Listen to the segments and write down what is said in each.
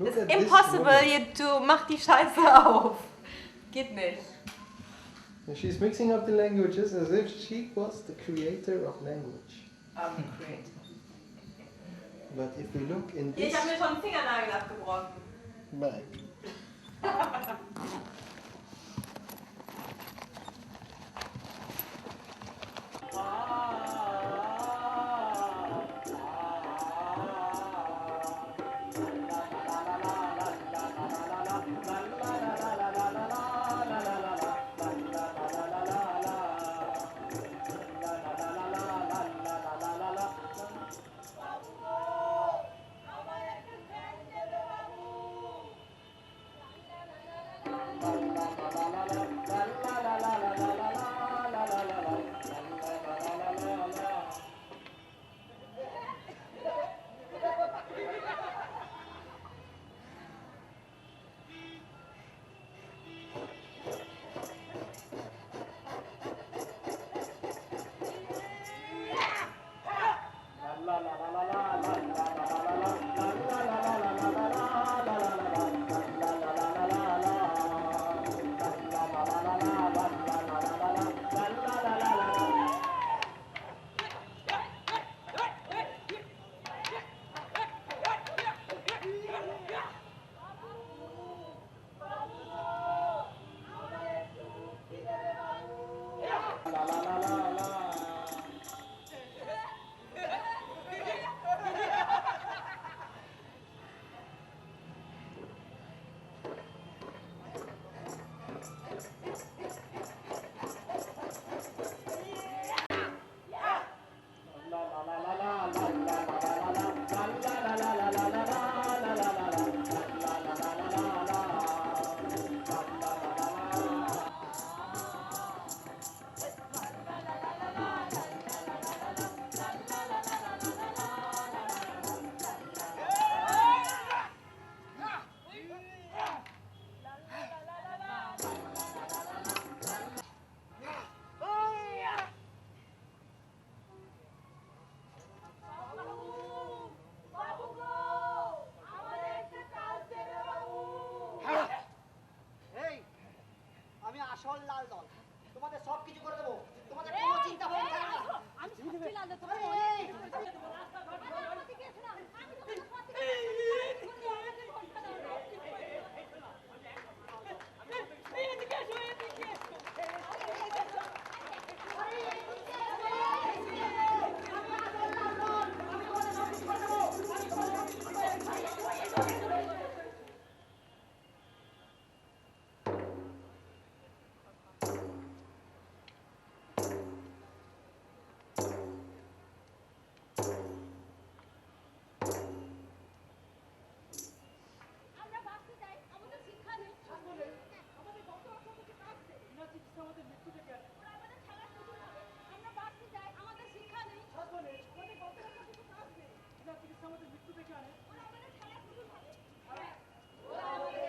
Look It's at this impossible, woman. jetzt du mach die Scheiße auf. Geht nicht. And she's mixing up the languages as if she was the creator of language. Great. But if we look in Ich this habe mir schon einen Fingernagel abgebrochen. bag, এই আমি আসল লাল দল তোমাদের সব কিছু করে দেবো তোমাদের কোনো চিন্তা ভাবনা থাকবে না আমি সত্যি লাল দল তোমার আমরা বাঁচতে চাই আমাদের শিক্ষা নেই আমাদের গত অর্থনীতি কাটছে বিনা চিকিৎসা আমাদের মৃত্যু ডেকে আনে ওরা আমাদের খেলার সুযোগ হবে আমরা বাঁচতে চাই আমাদের শিক্ষা নেই আমাদের গত অর্থনীতি কাটছে বিনা চিকিৎসা আমাদের মৃত্যু ডেকে আনে ওরা আমাদের খেলার সুযোগ হবে ওরা আমাদের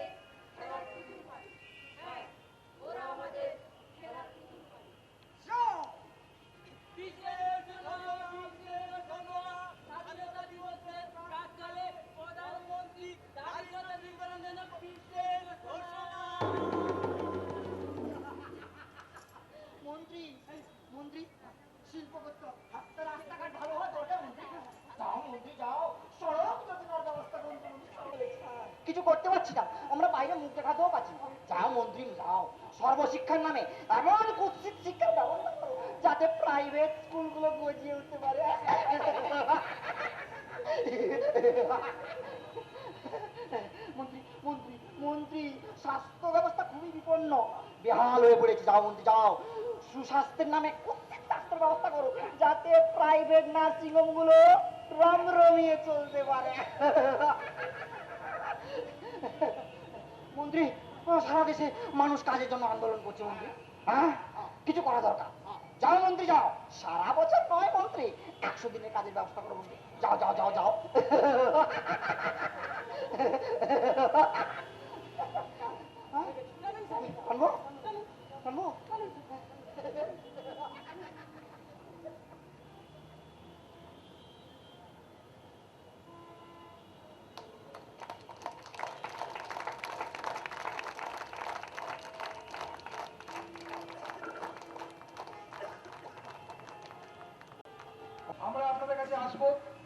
খেলার সুযোগ পাবে ওরা আমাদের খেলার সুযোগ পাবে স্বাধীনতা দিবসের প্রাক্কালে প্রধানমন্ত্রী স্বাধীনতা বিবরণ যেন বিশ্বের মন্ত্রী মন্ত্রী শিল্প করতো রাস্তাঘাট ভালো হয় তো ওটা মন্ত্রী যাও মন্ত্রী যাও সড়ক যোজনার ব্যবস্থা করুন কিছু করতে পারছি না আমরা বাইরে মুখ দেখাতেও পাচ্ছি না যাও মন্ত্রী যাও সর্বশিক্ষার নামে এমন কুৎসিত শিক্ষার ব্যবস্থা করো যাতে প্রাইভেট স্কুলগুলো গজিয়ে উঠতে পারে মন্ত্রী মন্ত্রী মন্ত্রী স্বাস্থ্য ব্যবস্থা খুবই বিপন্ন বেহাল হয়ে পড়েছে যাও মন্ত্রী যাও সুস্বাস্থ্যের নামে কুৎসিত স্বাস্থ্য ব্যবস্থা করো যাতে প্রাইভেট নার্সিং হোম গুলো রমরমিয়ে চলতে পারে মন্ত্রী সারা দেশে মানুষ কাজের জন্য আন্দোলন করছে মন্ত্রী হ্যাঁ কিছু করা দরকার যাও মন্ত্রী যাও সারা বছর নয় মন্ত্রী 100 দিনের কাজের ব্যবস্থা করো মন্ত্রী যাও যাও যাও যাও আনবো আনবো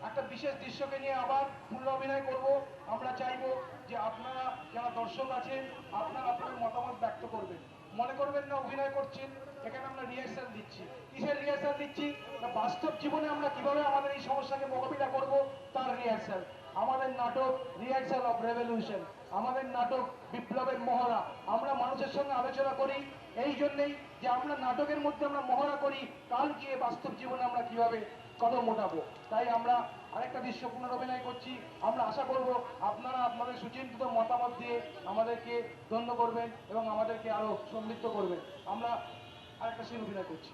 একটা বিশেষ দৃশ্যকে নিয়ে আবার পুনরাভিনয় করব। আমরা চাইবো যে আপনারা যারা দর্শক আছেন আপনারা আপনাদের মতামত ব্যক্ত করবেন। মনে করবেন না অভিনয় করছেন, এখানে আমরা রিহার্সাল দিচ্ছি। কিসের রিহার্সাল দিচ্ছি? না বাস্তব জীবনে আমরা কিভাবে আমাদের এই সমস্যাকে মোকাবিলা করব তার রিহার্সাল। আমাদের নাটক রিহার্সাল অফ রেভলিউশন, আমাদের নাটক বিপ্লবের মহড়া। আমরা মানুষের সঙ্গে আলোচনা করি এই জন্যেই যে আমরা নাটকের মধ্যে আমরা মহড়া করি কাল গিয়ে বাস্তব জীবনে আমরা কিভাবে কদম ওঠাবো। তাই আমরা আরেকটা দৃশ্য পুনরাভিনয় করছি। আমরা আশা করব আপনারা আপনাদের সুচিন্তিত মতামত দিয়ে আমাদেরকে ধন্য করবেন এবং আমাদেরকে আরো সমৃদ্ধ করবেন। আমরা আরেকটা সিন অভিনয় করছি।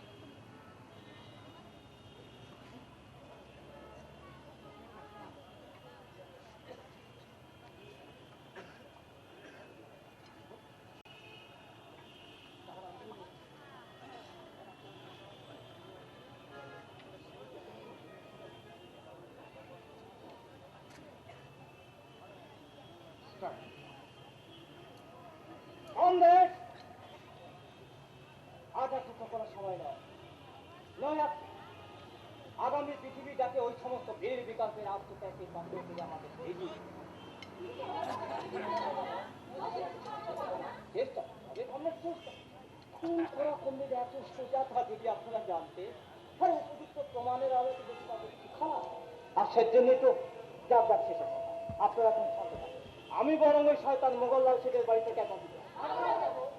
কমরেড, আজ আর চুপ করার সময় নয়। আগামী পৃথিবী যাতে ওই সমস্ত বীর বিকাশের আত্মত্যাগের মাধ্যমে থেকে আমাদের ভেজি চেষ্টা হবে। আমরা চেষ্টা খুন করা কমরেড এত সোজা তা যদি আপনারা জানতে, তার উপযুক্ত প্রমাণের আলোকে যদি তাদের কিছু খারাপ আর সেজন্যই তো যাবার শেষ আছে। আপনারা এখন শান্ত থাকুন। আমি বরং ওই শয়তান মোগললাল শেখের বাড়ি থেকে একা দিতে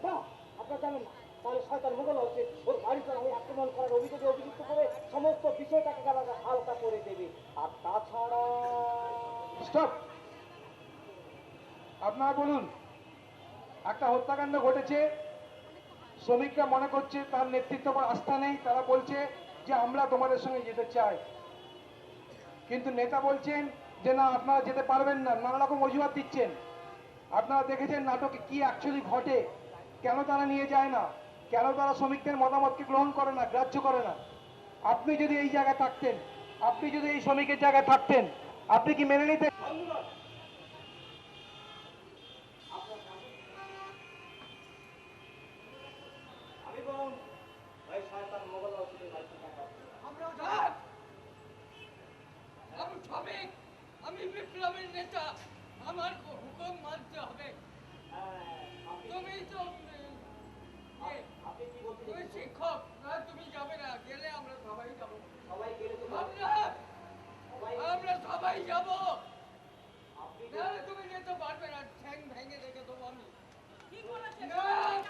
না, আপনারা জানেন না, তাহলে শয়তান মোগললাল শেখ ওর বাড়িতে আমি আক্রমণ করার অভিযোগে অভিযুক্ত করে সমস্ত বিষয়টাকে তারা হালকা করে দেবে। আর তাছাড়া স্টপ। আপনারা বলুন, একটা হত্যাকাণ্ড ঘটেছে, শ্রমিকরা মনে করছে তার নেতৃত্ব বা আস্থা নেই, তারা বলছে যে আমরা তোমাদের সঙ্গে যেতে চাই। কিন্তু নেতা বলছেন যে না আপনারা যেতে পারবেন না, নানা রকম অজুহাত দিচ্ছেন। আপনারা দেখেছেন নাটকে কি অ্যাকচুয়ালি ঘটে, কেন তারা নিয়ে যায় না, কেন তারা শ্রমিকদের মতামতকে গ্রহণ করে না, গ্রাহ্য করে না। আপনি যদি এই জায়গায় থাকতেন, আপনি যদি এই শ্রমিকের জায়গায় থাকতেন, আপনি কি মেনে নিতেন? আমি বরং ওই শয়তান মোগললাল শেখের বাড়ি থেকে একা আমি শ্রমিক, আমি বিপ্লবের নেতা, আমার হুকুম মানতে হবে। তুমি তো আপনি কি বলতে তুমি শিক্ষক, না তুমি যাবে না, গেলে আমরা সবাই যাবো। সবাই গেলে তো আমরা সবাই যাবো। আপনি নাহলে তুমি যেতে পারবে না, ঠ্যাং ভেঙে রেখে দেবো আমি। কি করেছে না,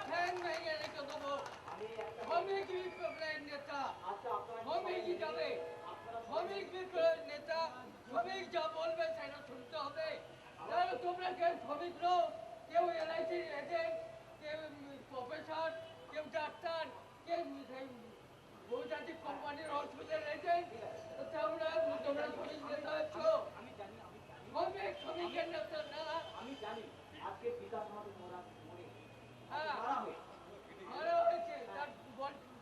ঠ্যাং ভেঙে রেখে দেবো। আমি একটা শ্রমিক বিপ্লবের নেতা, আচ্ছা আপনারা শ্রমিকই যাবে। শ্রমিক বিপ্লবের নেতা, শ্রমিক যা বলবে সেটা শুনতে হবে। নাহলে তোমরা কেউ শ্রমিক নও, কেউ এলআইসির এজেন্ট, কেউ প্রফেসর, কেউ ডাক্তার, কেউ বহুজাতিক কোম্পানির হসপিটাল এজেন্ট। তোমরা শ্রমিক নেতা হচ্ছ। শ্রমিকের নেতা না। আমি জানি আজকে বিকাশ আমাদের মনে হ্যাঁ, মারা হয়ে মারা হয়েছে, তার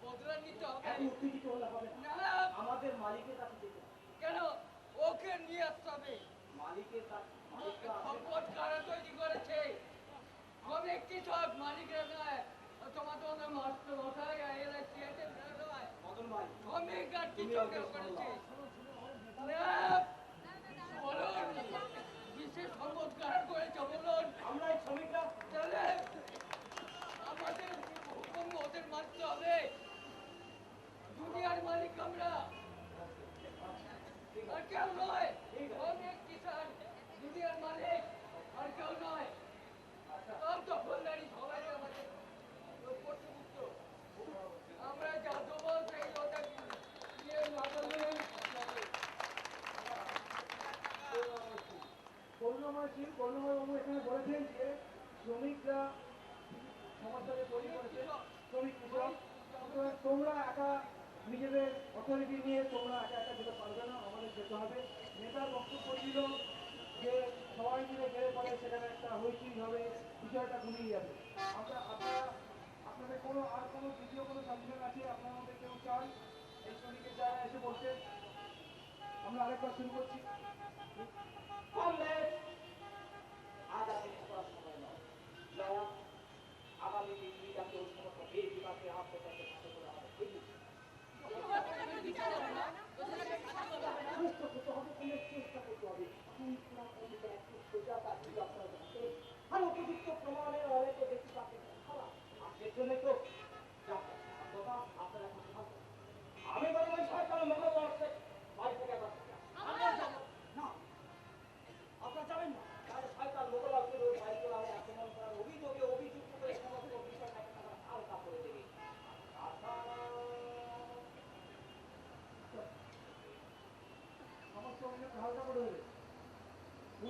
বদলা নিতে হবে। এত উত্তেজিত হলে হবে না। না, আমাদের মালিকের কাছে যেতে হবে। কেন? ওকে নিয়ে আসতে হবে। মালিকের কাছে মালিক তো আছে। সম্পদ কারা তৈরি করেছে? শ্রমিক কৃষক, মালিকরা নয়। তোমাদের মাস্টার মশাই এলআইসি এজেন্ট নয়, মদন ভাই শ্রমিক আর তুমি কৃষকরা ওকে করেছে। শোনো। না, বলুন বিশেষ সম্পদ কারা করেছে বলুন। আমরা এই শ্রমিকরা তাহলে আমাদের হুকুম ওদের মানতে হবে। দুনিয়ার মালিক আমরা, আর কেউ নয়। অনেক কিষান দুনিয়ার মালিক, আর কেউ নয়। সব দখলদারি সবাই আমাদের কর্তৃত্ব। আমরা যা দেবো সেই ওদের ইয়ে লাগবে। করুণাময় বাবু এখানে বলেছেন যে শ্রমিকরা সমস্যাকে তৈরি করেছে, শ্রমিক কৃষক। সুতরাং তোমরা একা নিজেদের অথরিটি নিয়ে তোমরা একা একা যেতে পারবে না, আমাদের যেতে হবে। নেতার বক্তব্য ছিল যে সবাই মিলে গেলে পরে সেখানে একটা হইচই হবে, বিষয়টা ঘুমিয়ে যাবে। আপনাদের কোনো দ্বিতীয় কোনো সাবজেক্ট আছে আপনার মধ্যে কেউ চান এই শ্রমিকের জায়গায় এসে বলতে? আমরা আরেকবার শুরু করছি। কমরেড, আজ আর কিছু করার সময় নয়। নয়া আগামী পৃথিবী যাতে ওই সমস্ত বীর বিকাশের আত্মত্যাগের সাথে করে আমাদের ভেজি সুস্থ হতে হবে।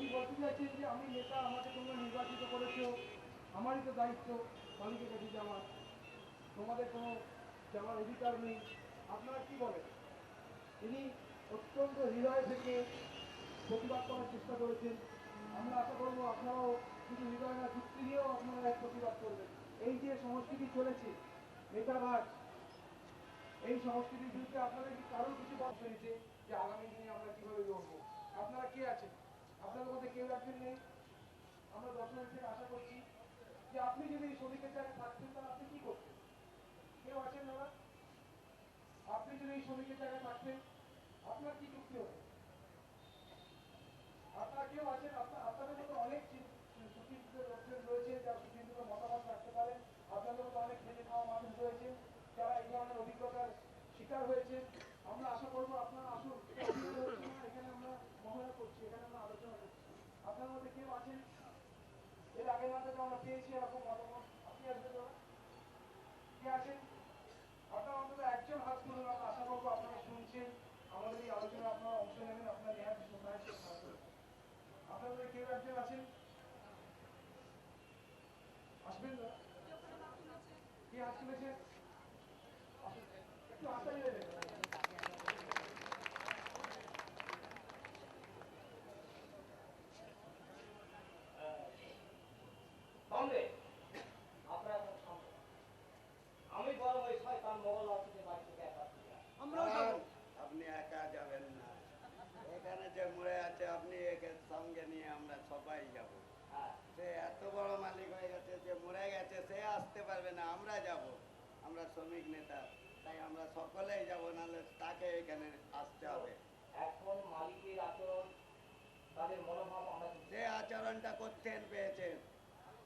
কি বলতে চাইছেন যে আমি নেতা, আমাকে তোমরা নির্বাচিত করেছো, আমারই তো দায়িত্ব মালিকের কাছে যাওয়ার, তোমাদের কোনো যাওয়ার অধিকার নেই, আপনারা কি বলেন? তিনি অত্যন্ত হৃদয় থেকে প্রতিবাদ করার চেষ্টা করেছেন। আমরা আশা করবো আপনারাও শুধু হৃদয় না, যুক্তি দিয়েও আপনারা এক প্রতিবাদ করবেন। এই যে সংস্কৃতি চলেছে নেতাবাদ, এই সংস্কৃতির বিরুদ্ধে আপনাদের কি কারোর কিছু বলা হয়েছে যে আগামী দিনে আমরা কিভাবে লড়বো? আপনারা কে আছেন? আপনাদের মধ্যে কেউ একজন নেই? আমরা দর্শক থেকে আশা করছি যে আপনি যদি এই শ্রমিকের জায়গায় থাকতেন তাহলে আপনি কি করতেন? কেউ আছেন দাদা? আপনি যদি এই শ্রমিকের জায়গায় থাকতেন আপনার কি যুক্তি হতো? আপনারা কেউ আছেন? আপনাদের মতো অনেক সুচিন্তিত লোকজন রয়েছে যারা সুচিন্তিত মতামত রাখতে পারেন। আপনাদের মতো অনেক খেটে খাওয়া মানুষ রয়েছে যারা এই ধরনের অভিজ্ঞতার শিকার হয়েছে। আমরা আশা করবো আপনারা আসুন। এখানে আমরা মহড়া করছি, এখানে আমরা আলোচনা করছি। আপনার মধ্যে কেউ আছেন? এর আগের মাসে আমরা পেয়েছি এরকম মতামত। আপনি আসবেন দাদা? কে আছেন? আপনারা অন্তত একজন হাত তুলুন। আমরা আশা করবো আপনারা শুনছেন, আমাদের এই আলোচনায় আপনারা অংশ নেবেন, আপনারা নেওয়ার সাহায্য করবেন। আপনাদের কেউ একজন আছেন? আসবেন না? কে হাত তুলেছে? একটু হাতটা নিয়ে দেবেন। আমি বরং ওই শয়তান মোগল অফিসে বাড়ি থেকে একা আপনি একা যাবেন না, এখানে যে মরে আছে আপনি একে সঙ্গে নিয়ে আমরা সবাই যাব। সে এত বড় মালিক হয়ে গেছে যে মরে গেছে, সে আসতে পারবে না, আমরা যাব। আমরা শ্রমিক নেতা, তাই আমরা সকলেই যাব, নাহলে তাকে এখানে আসতে হবে। এখন মালিকের আচরণ, তাদের মনোভাব আমরা যে আচরণটা করতেন পেয়েছেন,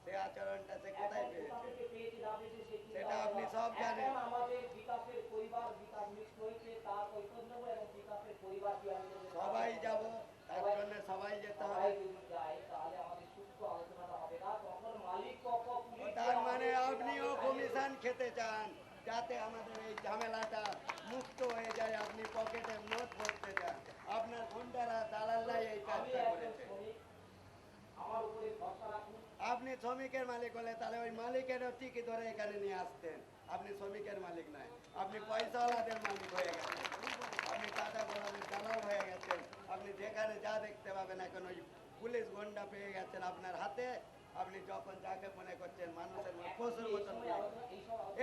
সে আচরণটা সে কোথায় পেয়েছে সেটা আপনি সব জানেন। আমাদের বিকাশের পরিবার বিকাশ মিক্স হয়েছে, তার চৈতন্য এবং বিকাশের পরিবার সবাই যাব, তার জন্য সবাই যেতে হবে। তাহলে আমাদের সুস্থ আলোচনাটা হবে না, তখন মালিক পক্ষ তার মানে আপনিও কমিশন খেতে চান যাতে আমাদের এই ঝামেলাটা মুক্ত হয়ে যায়। আপনি পকেটে নোট ভরতে চান, আপনার গুন্ডারা দালাল্লাই এই কাজটা করেছে। আমার উপরে ভরসা রাখুন। আপনি শ্রমিকের মালিক হলে তাহলে ওই মালিকেরও টিকি ধরে এখানে নিয়ে আসতেন। আপনি শ্রমিকের মালিক নয়, আপনি পয়সাওয়ালাদের মালিক হয়ে গেছেন, আপনি টাকা গোলামের দালাল হয়ে গেছেন। আপনি যেখানে যা দেখতে পাবেন এখন ওই পুলিশ গন্ডা পেয়ে গেছেন আপনার হাতে। আপনি যখন যাকে মনে করছেন মানুষের পশুর মতন,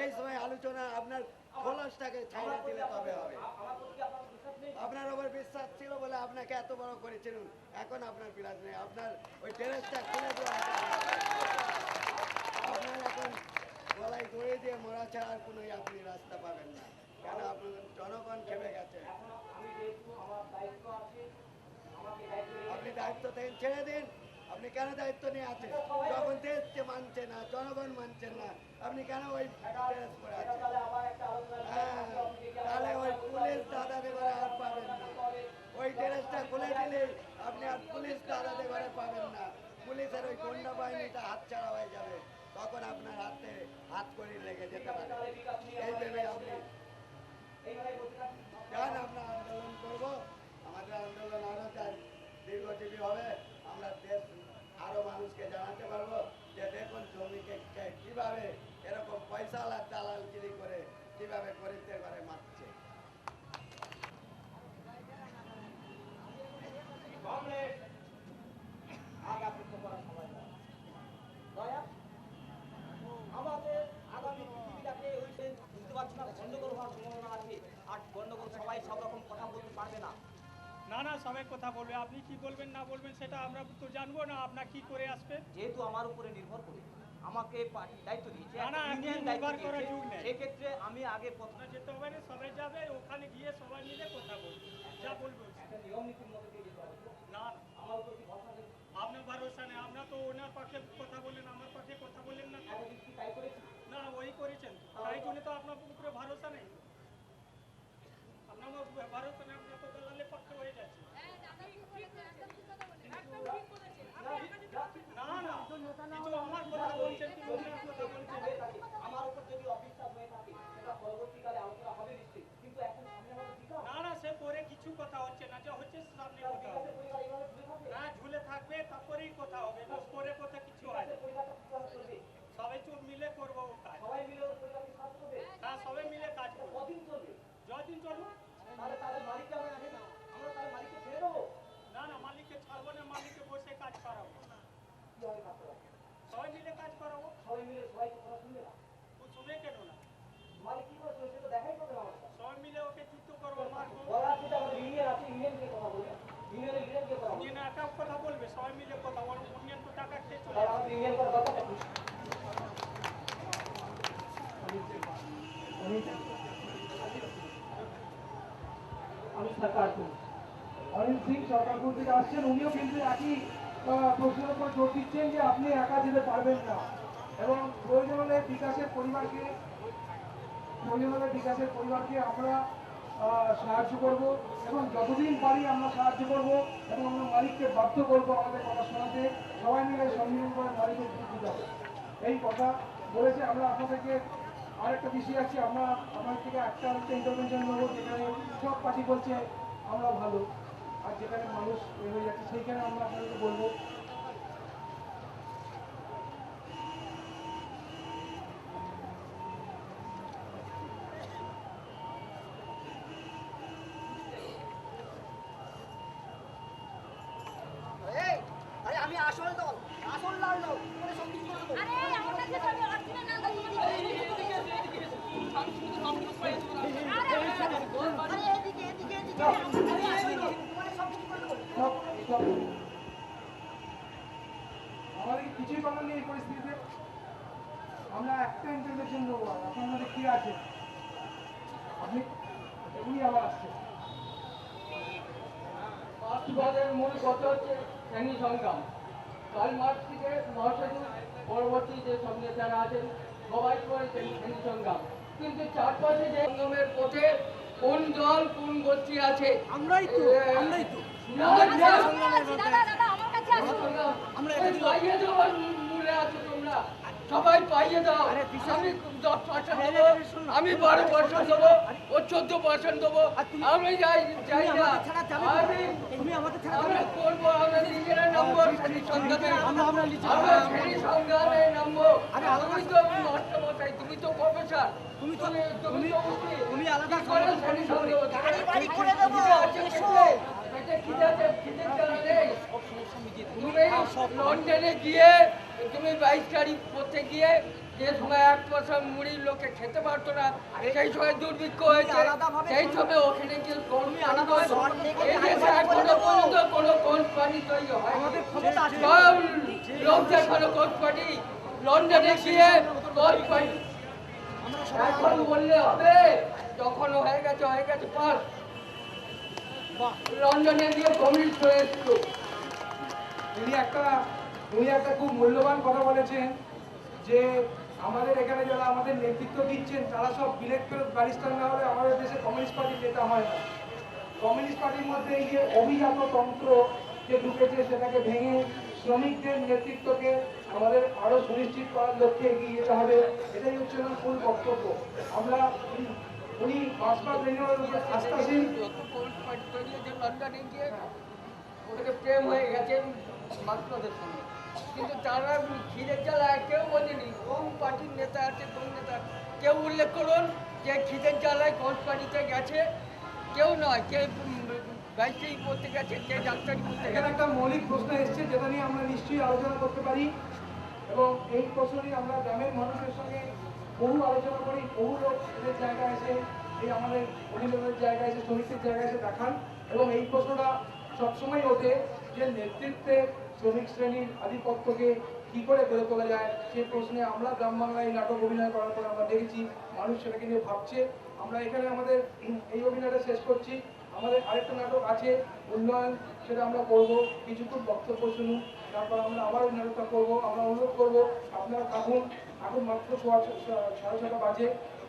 এই সময় আলোচনা আপনার খোলসটাকে ছাইড়ে দিলে তবে হবে। আপনার ওপর বিশ্বাস ছিল বলে আপনাকে এত বড় করেছিলেন, এখন আপনার বিলাস নেই। আপনার ওই ড্রেসটা খুলে দেওয়া, আপনার এখন গলায় দড়ি দিয়ে মরা ছাড়া আর কোনো আপনি রাস্তা পাবেন না, কেন আপনার জনগণ খেপে গেছে। আপনি দায়িত্ব থেকে ছেড়ে দিন। আপনি কেন দায়িত্ব নিয়ে আছেন যখন দেশকে মানছে না, জনগণ মানছেন না, আপনি কেন ওই ড্রেস পরে আছেন? হ্যাঁ, তাহলে ওই পুলিশ দাদাদের ঘরে আর পাবেন না। ওই ড্রেসটা খুলে দিলে আপনি আর পুলিশ দাদাদের ঘরে পাবেন না। পুলিশের ওই গন্ডা বাহিনীটা হাতছাড়া হয়ে যাবে, তখন আপনার হাতে হাত করি লেগে যেতে পারে। এই ভেবে আপনি যান, আমরা আন্দোলন করবো, আমাদের আন্দোলন আরো দীর্ঘজীবী হবে। আমরা দেশ আরো মানুষকে জানাতে পারবো যে দেখুন শ্রমিককে কিভাবে এরকম পয়সাওয়ালা দালালগিরি করে কিভাবে গরিবদের ঘরে মারছে। আমাদের আগামী পৃথিবীটাকে ওই সে বুঝতে পারছি না, গন্ডগোল হওয়ার সম্ভাবনা আছে। আর গন্ডগোল সবাই সব রকম কথা বলতে পারবে না। না না, সবাই কথা বলবে, আপনি কি বলবেন না বলবেন সেটা আমরা তো জানবো না। আপনার কি করে আসবে? যেহেতু আমার উপরে নির্ভর করে আমাকে পার্টি দায়িত্ব দিয়েছে, না না, ইউনিয়ন এখন দায়িত্ব নির্ভর করার দিয়েছে, যুগ নেই। সেক্ষেত্রে আমি আগে প্রথমে আপনার যেতে হবে না, সবাই যাবে, ওখানে গিয়ে সবাই মিলে কথা বলবে, যা বলবে। একটা নিয়ম নীতির মধ্যে দিয়ে যেতে হবে। না আমার উপর কি ভরসা নেই? আপনার ভরসা নেই, আপনার তো ওনার পক্ষে কথা বললেন, আমার পক্ষে কথা বললেন না। এতদিন কি তাই করেছি? না, ওই করেছেন তো, তাই জন্য তো আপনার উপরে ভরসা নেই। আপনার ভরসা নেই, আপনার তো দালালের পক্ষে হয়ে যাচ্ছে। না না, কিছু আমার কথা বলছেন, কি ওনার কথা বলছেন। আমার উপর যদি অবিশ্বাস হয়ে থাকে সেটা পরবর্তীকালে আলোচনা হবে নিশ্চয়ই, কিন্তু এখন সামনে আমাদের বিকাশ। না না, সে পরে কিছু কথা হচ্ছে না, যা হচ্ছে সামনে কথা হবে। পরিবার এইভাবে ঝুলে থাকবে। না, ঝুলে থাকবে, সরকারপুর। অনিল সিং সরকারপুর থেকে আসছেন, উনিও কিন্তু একই প্রশ্নের উপর জোর দিচ্ছেন যে আপনি একা যেতে পারবেন না এবং প্রয়োজন হলে বিকাশের পরিবারকে আমরা সাহায্য করব এবং যতদিন পারি আমরা সাহায্য করব এবং আমরা মালিককে বাধ্য করবো আমাদের কথা শোনাতে, সবাই মিলে সম্মিলন করে মালিকের বিরুদ্ধে যাবো, এই কথা বলেছে। আমরা আপনাদেরকে আরেকটা বিষয় আছে, আমরা আমার থেকে একটা ইন্টারভেনশন নেবো যেখানে সব পার্টি বলছে আমরা ভালো, আর যেখানে মানুষ হয়ে যাচ্ছে সেইখানে আমরা আপনাদেরকে বলবো আরে আমি আসল দল, আসল লাল দল, তোমরা সব কিছু করে দেবো। আরে আমার কাছে সবই অরিজিনাল না তোমাদের আরে এদিকে আমি আসল দল, তোমরা সব কিছু করে দেবো। আমাদের কিছুই করার নেই এই পরিস্থিতিতে। আমরা একটা ইন্টারভেনশন নেবো, আর আপনাদের কি আছে আপনি এগুলি আবার আসছে। মার্ক্সবাদের মূল কথা হচ্ছে শ্রেণী সংগ্রাম। কাল মার্ক্স থেকে মহাসেতু পরবর্তী যে সব নেতারা আছেন সবাই করে শ্রেণী সংগ্রাম, কিন্তু চারপাশে যে সংগ্রামের পথে কোন দল কোন গোষ্ঠী আছে আমরাই তো দাদা আমার কাছে আসুন। পাইয়ে দেওয়ার মূলে আছো তোমরা, সবাই পাইয়ে দাও। আমি 10% দেবো, আমি 12% দেবো, ও 14% দেবো, আমি যাই না। আমরা করবো, আমরা নিজেরা নামবো শ্রেণী সংগ্রামে, আমরা শ্রেণী সংগ্রামে নামবো। তুমি তো মাস্টারমশাই, তুমি তো প্রফেসর, তুমি আলাদা করে শ্রেণী সংগ্রাম বাড়ি করে দেবো, তুমি লন্ডনে গিয়ে তুমি 22 তারিখ পড়তে গিয়ে যে সময় 1% মুড়ির লোকে খেতে পারতো না, সেই সময় দুর্ভিক্ষ হয়েছে, সেই সময় ওখানে গিয়ে কর্মী আলাদা এই দেশে এখনো পর্যন্ত কোনো কোম্পানি তৈরি হয় সব লোকদের কোনো কোম্পানি লন্ডনে গিয়ে কোম্পানি এখন বললে হবে, যখন হয়ে গেছে পাস লন্ডনে গিয়ে কমিউনিস্ট হয়ে এসছো। উনি একটা খুব মূল্যবান কথা বলেছেন যে আমাদের এখানে যারা আমাদের নেতৃত্ব দিচ্ছেন তারা সব ইলেক্টেড ব্যারিস্টার না হলে আমাদের দেশে কমিউনিস্ট পার্টির নেতা হয় না। কমিউনিস্ট পার্টির মধ্যে এই যে অভিজাত তন্ত্র যে ঢুকেছে সেটাকে ভেঙে শ্রমিকদের নেতৃত্বকে আমাদের আরো সুনিশ্চিত করার লক্ষ্যে এগিয়ে যেতে হবে, এটাই হচ্ছে ওনার মূল বক্তব্য। আমরা উনি মার্ক্সবাদ লেনিনের উপর আস্থাশীল। লন্ডনে গিয়ে ওটাকে প্রেম হয়ে গেছে মার্ক্সবাদের সঙ্গে, কিন্তু তারা খিদের জ্বালায় কেউ বলেনি কোন পার্টির নেতা আছে কোন নেতা, কেউ উল্লেখ করুন যে খিদের জ্বালায় কোন পার্টিতে গেছে, কেউ নয়, কে বাইকেই পড়তে গেছে, কে ডাক্তারি করতে এখানে গেছে। একটা মৌলিক প্রশ্ন এসেছে যেটা নিয়ে আমরা নিশ্চয়ই আলোচনা করতে পারি এবং এই প্রশ্ন নিয়ে আমরা গ্রামের মানুষের সঙ্গে বহু আলোচনা করি, বহু লোক এদের জায়গায় এসে এই আমাদের অভিযোগের জায়গায় এসে শ্রমিকদের জায়গায় এসে দেখান এবং এই প্রশ্নটা সবসময় ওঠে যে নেতৃত্বে শ্রমিক শ্রেণীর আধিপত্যকে কি করে গড়ে তোলা যায়, সেই প্রশ্নে আমরা গ্রাম বাংলায় নাটক অভিনয় করার পর আমরা দেখেছি মানুষ সেটাকে নিয়ে ভাবছে। আমরা এখানে আমাদের এই অভিনয়টা শেষ করছি, আমাদের আরেকটা নাটক আছে উন্নয়ন, সেটা আমরা করবো, কিছুক্ষণ বক্তব্য শুনুন, তারপর আমরা আবার ওই নাটকটা করবো। আমরা অনুরোধ করবো আপনারা থাকুন, এখন মাত্র 6:30 বাজে,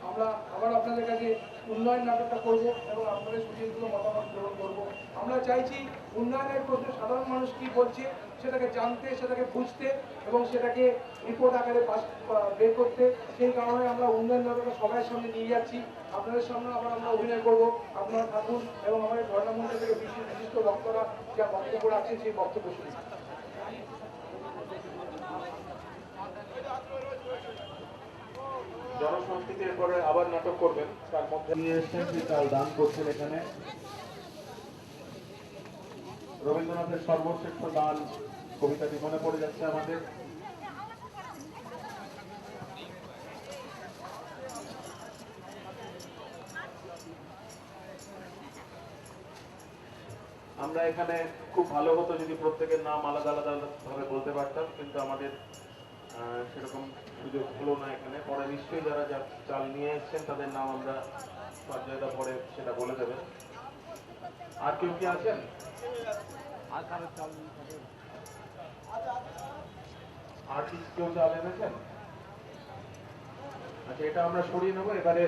আমরা আবার আপনাদের কাছে উন্নয়ন নাটকটা করবো এবং আপনাদের সুযোগগুলো মতামত গ্রহণ করবো। আমরা চাইছি উন্নয়নের প্রশ্নে সাধারণ মানুষ কি বলছে সেটাকে জানতে, সেটাকে বুঝতে এবং সেটাকে রিপোর্ট আকারে বের করতে। সেই কারণে আমরা উন্নয়ন নাটকটা সবার সামনে নিয়ে যাচ্ছি, আপনাদের সামনে আবার আমরা অভিনয় করবো। আপনারা থাকুন এবং আমাদের ধর্মমঞ্চ থেকে বিশিষ্ট বক্তারা যা বক্তব্য রাখছেন সেই বক্তব্য শুনুন। জনসংস্কৃতির পরে আবার নাটক করবেন, তার মধ্যে নিয়ে এসছেন কাল দান করছেন এখানে রবীন্দ্রনাথের সর্বশ্রেষ্ঠ দান কবিতাটি মনে পড়ে যাচ্ছে আমাদের। আমরা এখানে খুব ভালো হতো যদি প্রত্যেকের নাম আলাদা আলাদা ভাবে বলতে পারতাম, কিন্তু আমাদের সেরকম সুযোগ হলো না এখানে। পরে নিশ্চয়ই যারা চাল নিয়ে এসছেন তাদের নাম আমরা পর্যায়টা পরে সেটা বলে দেবেন। আর কেউ কি আছেন? আর কি কেউ চাল এনেছেন? আচ্ছা, এটা আমরা সরিয়ে নেবো এবারে।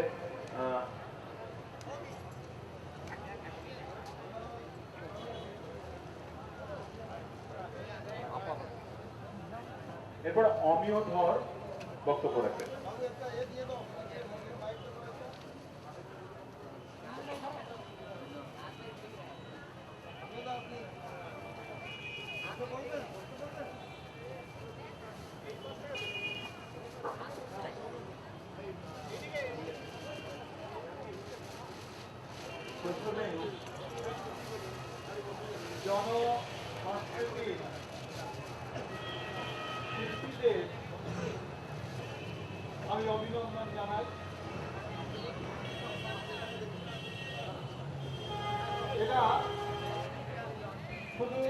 এরপর অমিয় ধর বক্তব্য রাখবেন। জনসংস্কৃতি শিল্পীদের আমি অভিনন্দন জানাই। এরা শুধু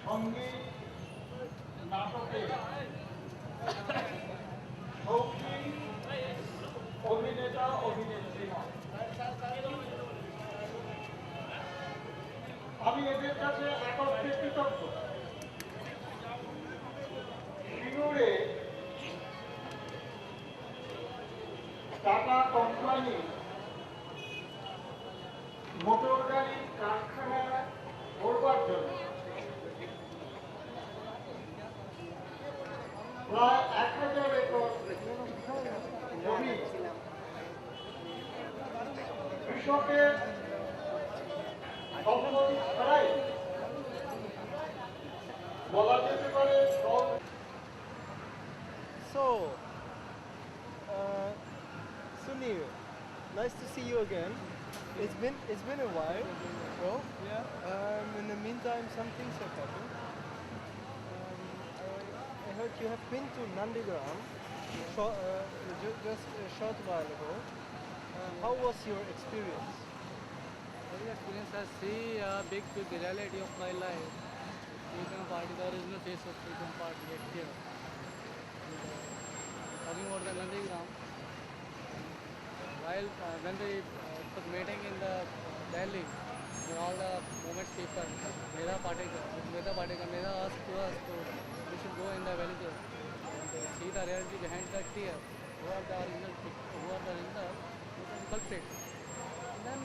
সঙ্গীত নাটকে শৌখিন অভিনেতা অভিনেত্রী নয়। আমি এদের কাছে একত্রে কৃতজ্ঞ। সিঙ্গুরে টাটা কোম্পানি মোটর গাড়ির কারখানা করবার জন্য প্রায় 1000 একর জমি কৃষকের সম্পদ ছাড়াই বলা যেতে পারে। So, Sunil, nice to see you again. It's been a while, bro. Yeah. In the meantime, some things have happened. I heard you have been to Nandigram just a short while ago. How was your experience? Very experience. I see a big reality of my life. Freedom Party, the original face of Freedom Party at here. Talking about the Nandigram, while when they took meeting in the Delhi, with all the movement people, Mera Patekar asked to us to we should go in the villages and see the reality behind the tear. Who are the original culprits? Then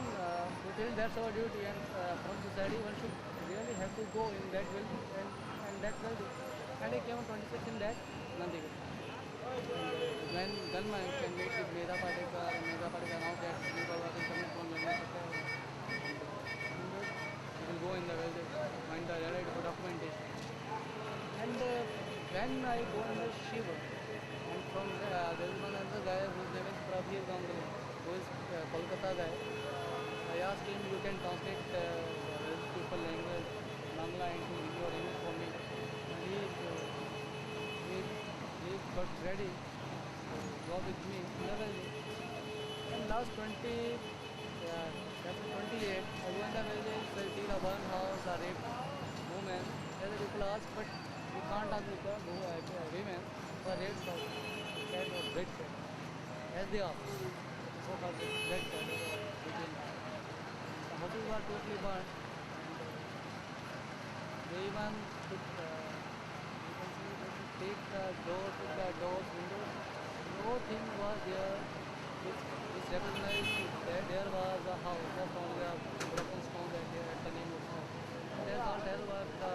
we feel that's our duty, and from society one should really have to go in that will and that will do. And I came on 26th in that Nandigram. When Dalma can meet with Mera Patekar, and Mera Patekar announced that people were coming from Yamuna, we will go in the village, find the reality for documentation. And when I go in the Shiva, and from there is one other guy whose name is Prabhir Ganguly, who is Kolkata guy. I asked him, you can translate people language, Bangla into Hindi or English for me. And he got ready to go with me in the village. And last 28, I go in the village, I see the burn house, the rape women. Other people ask, but we can't ask because women were raped by cat or dead cat. As they are, so-called dead cat between. The houses were totally burned. They even took, take the doors, windows. No thing was there which recognized that there was a house, just only a broken stone that there at the name of house. And that's all there was the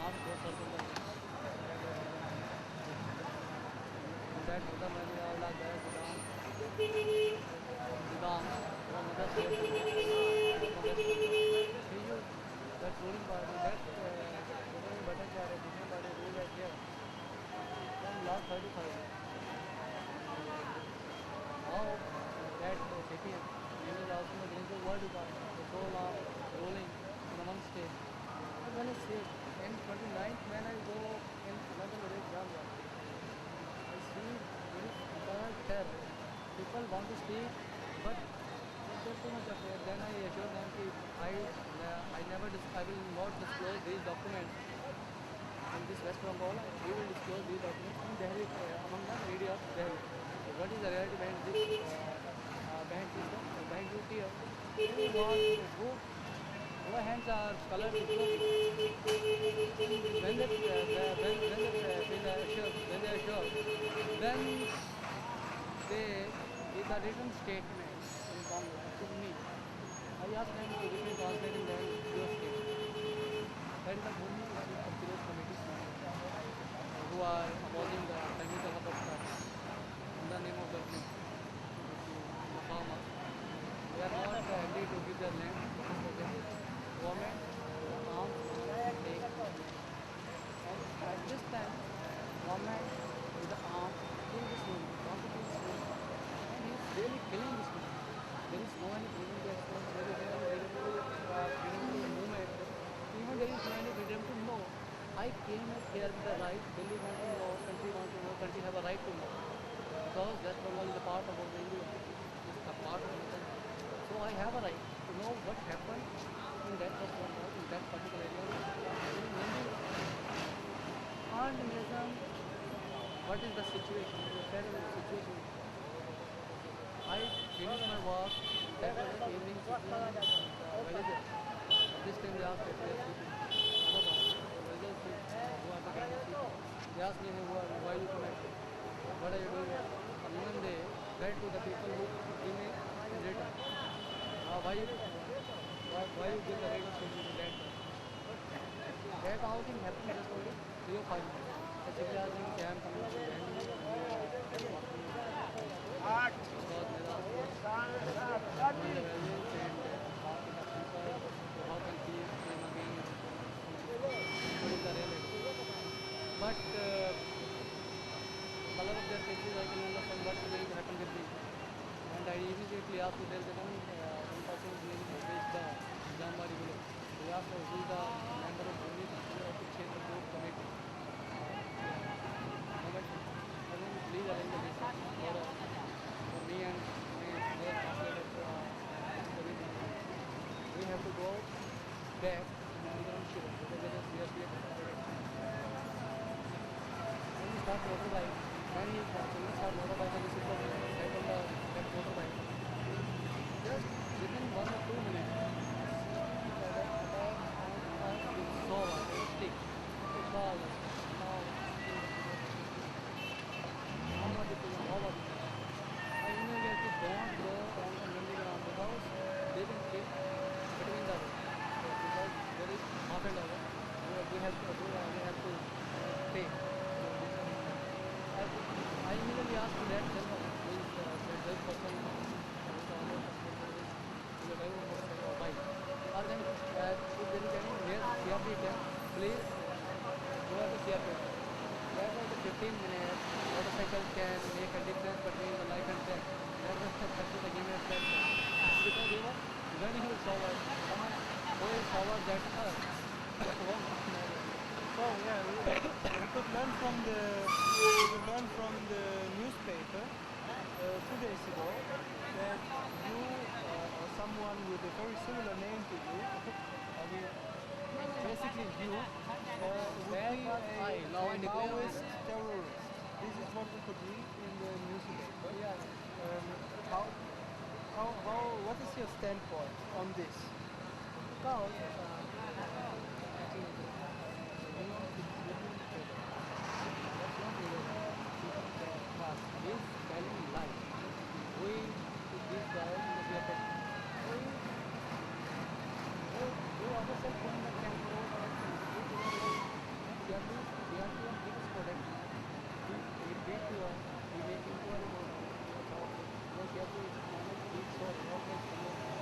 armed forces of the that the money all like that Sudan from other states, that ruling party, that Bhattacharya, Bhushan party ruled at here from last 35 years. Now that city is also the Greenfield World Record, the so long ruling in one state. But when I say in 29th, when I go in another village, Jamra, I see there is terror. People want to speak, but there's too much of it. Then I assure them that I will not disclose these documents in this West Bengal. We will disclose these documents in Delhi, among the media of Delhi. What is the reality behind this? back to tear. You want who our hands are colored with blue. When they feel assured, when they are sure, then they with a written statement in Congress to me. I asked them to give me translate in their your state. That is the movement of those committees who are opposing the chemical hub in the name of government, the farmer. They are not ready to give their land to the government, arms, take. And at this time, government with the arm kill this woman, want to kill this woman, and he is really killing this woman. There is no any freedom to express, there is no any freedom to movement, even there is no any freedom to know. I came here with the right, Delhi want to know, country have a right to know. Because West Bengal is a part of our India, it's a part of the country. So I have a right to know what happened in that in that particular area. And what is the situation, the terrible situation. I finished my work that was the evening sitting in the villages. This time they asked if they are sleeping. They asked me why you come at what are you doing? And even they said to the people who give me in return, why you give the radio station to that? That all thing happened just only 3 or 5 minutes. The civilizing camp coming to the enemy because there are values and talking to people, how can peace came again, what is the reality. But color of their faces, I can understand what is going to happen with me. And I immediately asked if there is one person who is based the Jambari village. We asked who is the member of Bhumi Kshetra Board Committee. Please arrange a visit for me and their translator. We have to go back to Shiva because there is seriously start motorbike. When he start motorbike, and this is what set on the that motorbike. Just within 1 or 2 minutes, saw a stick. I immediately don't go on the landing ground because they will keep between the road. Because there is half an hour, we have to pay. I immediately asked that gentleman, who is the right person, who is the owner of the service, who is a driver of motorcycle or bike. Ask them if there is any near CRP camp, please go at the CRP. That was the 15 minutes, motorcycle can make a difference between the life and death. That was the practice the game has said. Because they were running forward, someone who is forward that earth. So yeah, we could learn from the newspaper 2 days ago that you or someone with a very similar name to you, I mean basically you, would be a Maoist terrorist. This is what we could read in the newspaper. What is your standpoint on this? Because is telling lies. We this guy we ourselves going the camp road or we are doing biggest product. We did to us, we make into our own. Because we have to manage each source, what is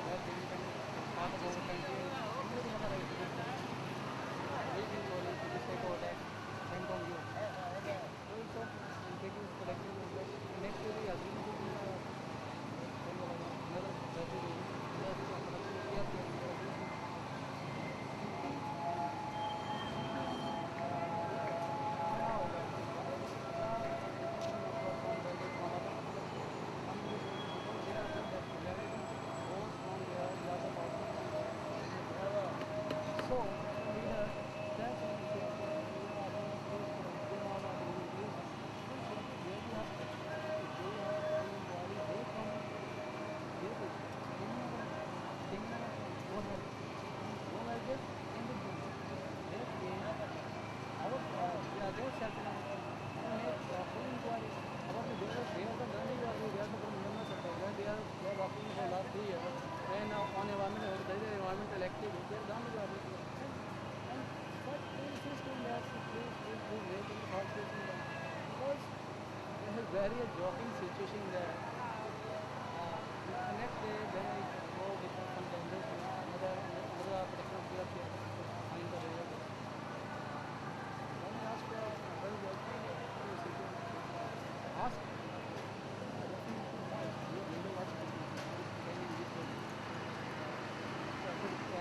that independent part of our country. We have a very joking situation there. The next day, when I go with some vendors, another protection officer here to find the railway. When I asked for very joking situation, ask.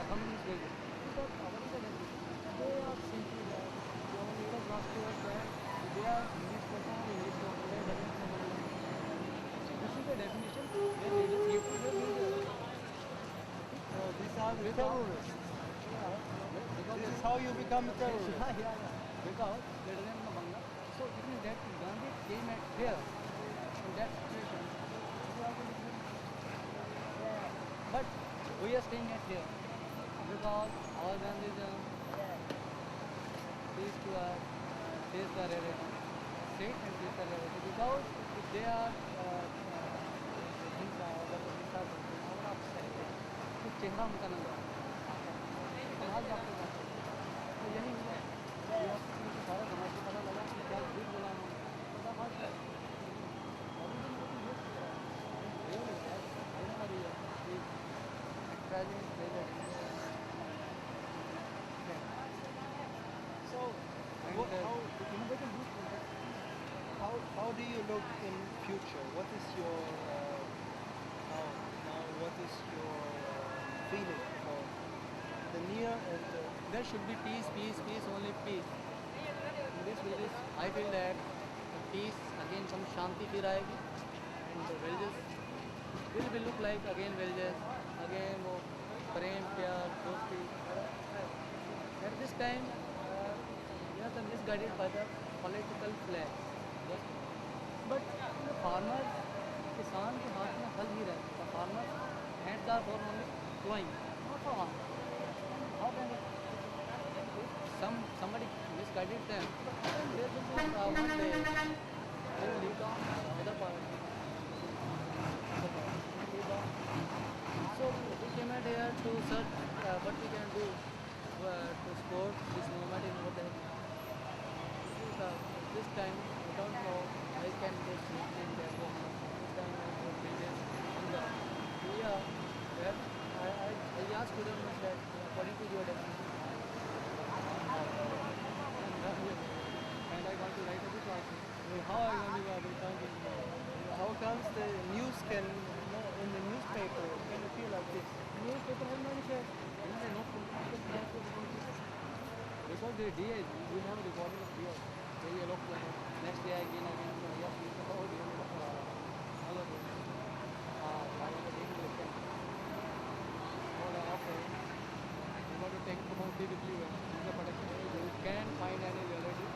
Companies will because our they are simply that they only the last to us that they are English person or English person they doesn't know. This is the definition they give to the leader. So these are the terrorists. Because This is how you become a terrorist. yeah. Because they doesn't know Bangla. So it means that Gandhi came at here in that situation. But we are staying at here. Because our Gandhism is to face the reality, state and face the reality. Because if they are हिंसा अगर हिंसा करते हैं और आप सहते हैं तो चेहरा उनका नजर आता है समाज आपको बात तो यही हुआ सारा समाज को पता लगा कि क्या झूठ बोला How do you look in future? What is your what is your feeling for the near and the there should be peace, only peace. In this village, I feel that peace again some shanti fir aayegi and the villages will look like again villages, again wo prem, pyar, dosti. At this time, we are misguided by the political flag. But the farmers, किसान के हाथ में हल ही रहता है. The farmers hands are for only plowing, not for farming. How can somebody misguided them? Then they will not one day they will leave the other part. So we came out here to search what we can do to support this movement in what they have. This time we don't know I can just in their home. This time I go business on the I asked to them that according to your definition and I want to write a book also. How I going to become how comes the news can in the newspaper can it feel like this? Newspaper has not shared. Because the DA, we have a recording of DA. They look next day again. Take promoted with you in the protection. You can find any reality.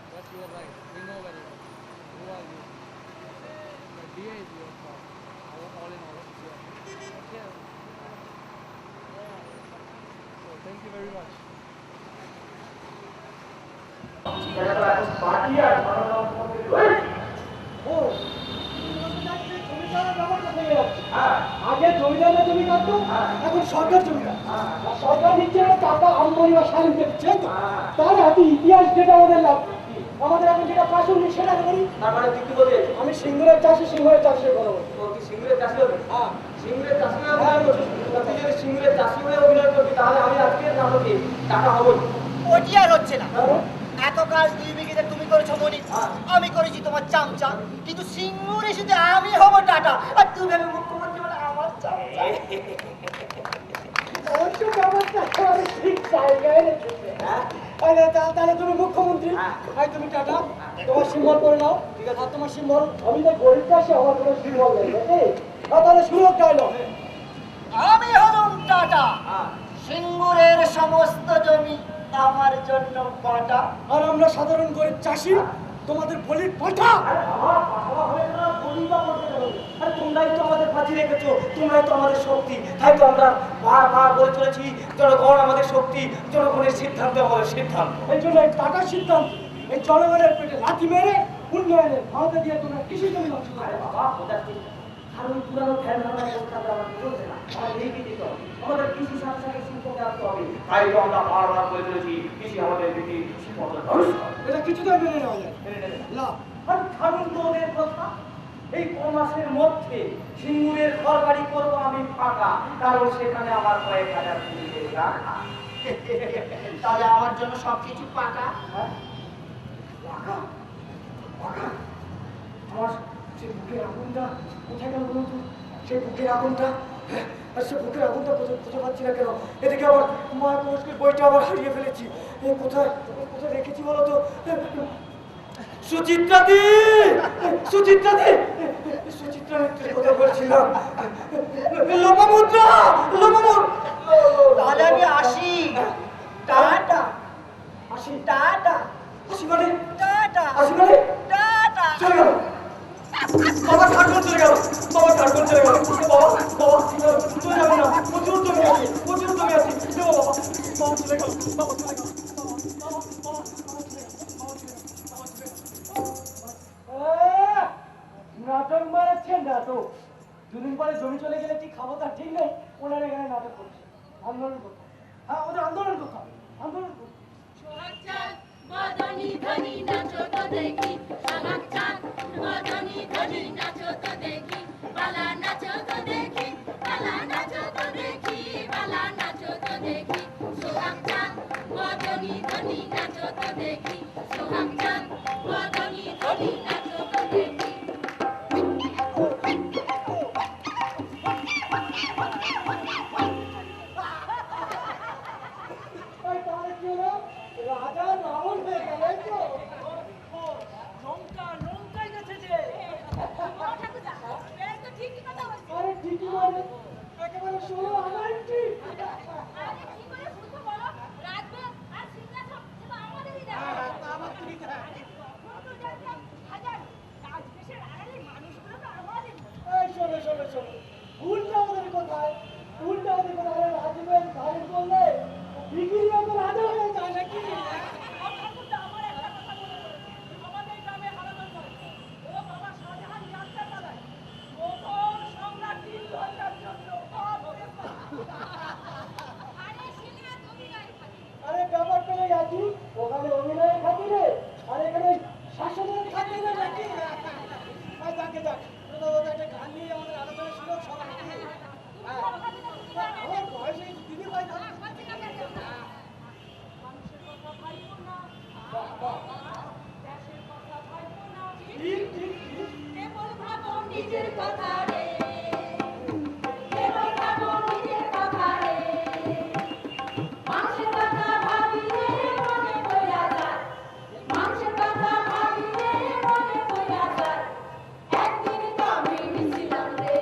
But you are right. We know very well. Who are you? The DA is your fault. All in all, it's your fault. Yeah. So thank you very much. আগে জমিদারের জমি কাটতো এখন সরকার জমিদার সরকার দিচ্ছে টাকা আমদানি বা সারিতে দিচ্ছে তাহলে হাতে ইতিহাস যেটা আমাদের লাভ আমাদের এখন যেটা প্রাসঙ্গিক সেটা করি তার মানে তুই কি বলছিস আমি সিঙ্গুরের চাষের কথা বলি তুই সিঙ্গুরের চাষি হবে হ্যাঁ সিঙ্গুরের চাষি হয়ে অভিনয় করছিস তুই যদি সিঙ্গুরের চাষি হয়ে অভিনয় করবি তাহলে আমি আজকের নাটকে টাকা হবো ওটি আর হচ্ছে না এত কাজ 2 বিঘিতে তুমি করেছো মনি আমি করেছি তোমার চামচা কিন্তু সিঙ্গুরে শুধু আমি হব টাটা আর তুমি আমি মুখ্যমন্ত্রী বলে আমার চামচা ঠিক জায়গায় রেখেছে তাহলে তুমি মুখ্যমন্ত্রী তুমি টাটা তোমার সিম্বল করে নাও ঠিক আছে তোমার সিম্বল আমি তো গরিব চাষি আমার কোনো সিম্বল নেই তাহলে শুরু ডায়লগ আমি হলাম টাটা সিঙ্গুরের সমস্ত জমি আমার জন্য পাটা আর আমরা সাধারণ গরিব চাষি তোমাদের বলির পাঠা আর তোমরাই তো আমাদের ফাঁসি রেখেছো তোমরাই তো আমাদের শক্তি তাই তো আমরা বারবার বলে চলেছি জনগণ আমাদের শক্তি জনগণের সিদ্ধান্ত আমাদের সিদ্ধান্ত এই জন্য এই টাকার সিদ্ধান্ত এই জনগণের পেটে লাথি মেরে উন্নয়নের ভারতে দিয়ে তোমরা কৃষি জমি নষ্ট করে আর ওই পুরানো ধ্যান ধারণা করতে আমাদের চলছে না আমাদের এগিয়ে যেতে হবে আমাদের কৃষি সাথে সাথে শিল্পকে আনতে হবে তাই তো আমরা বারবার বলে চলেছি কৃষি আমাদের দিকে এটা কিছুতেই মেনে নেওয়া যায় না আর ছাড়ুন তো ওদের কথা। এই কমাসের মধ্যে সিঙ্গুরের ঘর বাড়ি করবো আমি ফাঁকা, কারণ সেখানে আমার কয়েক হাজার পুলিশের রাখা। তাহলে আমার জন্য সবকিছু পাকা। হ্যাঁ? পাকা? পাকা? আমার সেই বুকের আগুনটা কোথায় গেল বলুন তো? সেই বুকের আগুনটা, হ্যাঁ, আর সে বুকের আগুনটা খুঁজে পাচ্ছি না কেন? এদিকে আবার মা মুশকিল বইটা আবার হারিয়ে ফেলেছি। কোথায় কোথায় রেখেছি বলো তো? সুচিত্রা দি, সুচিত্রা দি, সুচিত্রা মিত্রের কথা বলছিলাম। লোপামুদ্রা, লোপামুদ্রা। তাহলে আমি আসি। টাটা। আসি টাটা। আসি মানে? টাটা। আসি মানে? টাটা। চলে গেল। বাবা ঝাড়খণ্ড চলে গেল, বাবা ঝাড়খণ্ড চলে গেল। বাবা বাবা চলে যাবে না, প্রচুর জমি আছে, প্রচুর জমি আছে। দেবো বাবা, বাবা চলে গেল, বাবা চলে গেল, বাবা বাবা বাবা চলে গেল, বাবা চলে গেল, বাবা চলে গেল। নাটক মারাচ্ছেন নাটক। দুদিন পরে জমি চলে গেলে ঠিক খাবো তার ঠিক নেই, ওনারা এখানে নাটক করছে। আন্দোলন করতে, হ্যাঁ ওদের আন্দোলন করতে হবে, আন্দোলন করতে। মদনী ধনী নাচো তো দেখি, সোহাগ চাঁদ মদনী ধনী নাচো তো দেখি, বালা নাচো তো দেখি, বালা নাচো তো দেখি, বালা নাচো তো দেখি, সোহাগ চাঁদ মদনী ধনী নাচো তো দেখি, সোহাগ চাঁদ মদনী ধনী নাচো তো দেখি। তাহলে কি হলো? রাজা রাবণ হয়ে গেল, এই তো? লঙ্কায় গেছে যে। আরে ঠিকই বলে, একেবারে ষোলো আমার ঠিক। এই শোনো শোনো শোনো, ভুলটা ওদের কোথায়? ভুলটা ওদের কোথায়? রাজীবের ধারণ করলে বিক্রি মতো রাজা হয়ে যায় নাকি? আরে ব্যাপারটা ওই একই, ওখানে অভিনয়ের খাতিরে আর এখানে শাসনের খাতিরে নাকি? আর যাকে যাক, ওদের একটা গান নিয়ে আমাদের আলোচনা ছিল সবাই। আমার বয়সে দিদি ভাই না। ঠিক ঠিক ঠিক। কেবল ভাবো নিজের কথা রে, কেবল ভাবো নিজের কথা রে, মানুষের কথা ভাবিলে মনে পড়িয়া যায়, মানুষের কথা ভাবিলে মনে পড়িয়া যায়, একদিন তো আমি মিছিলাম রে,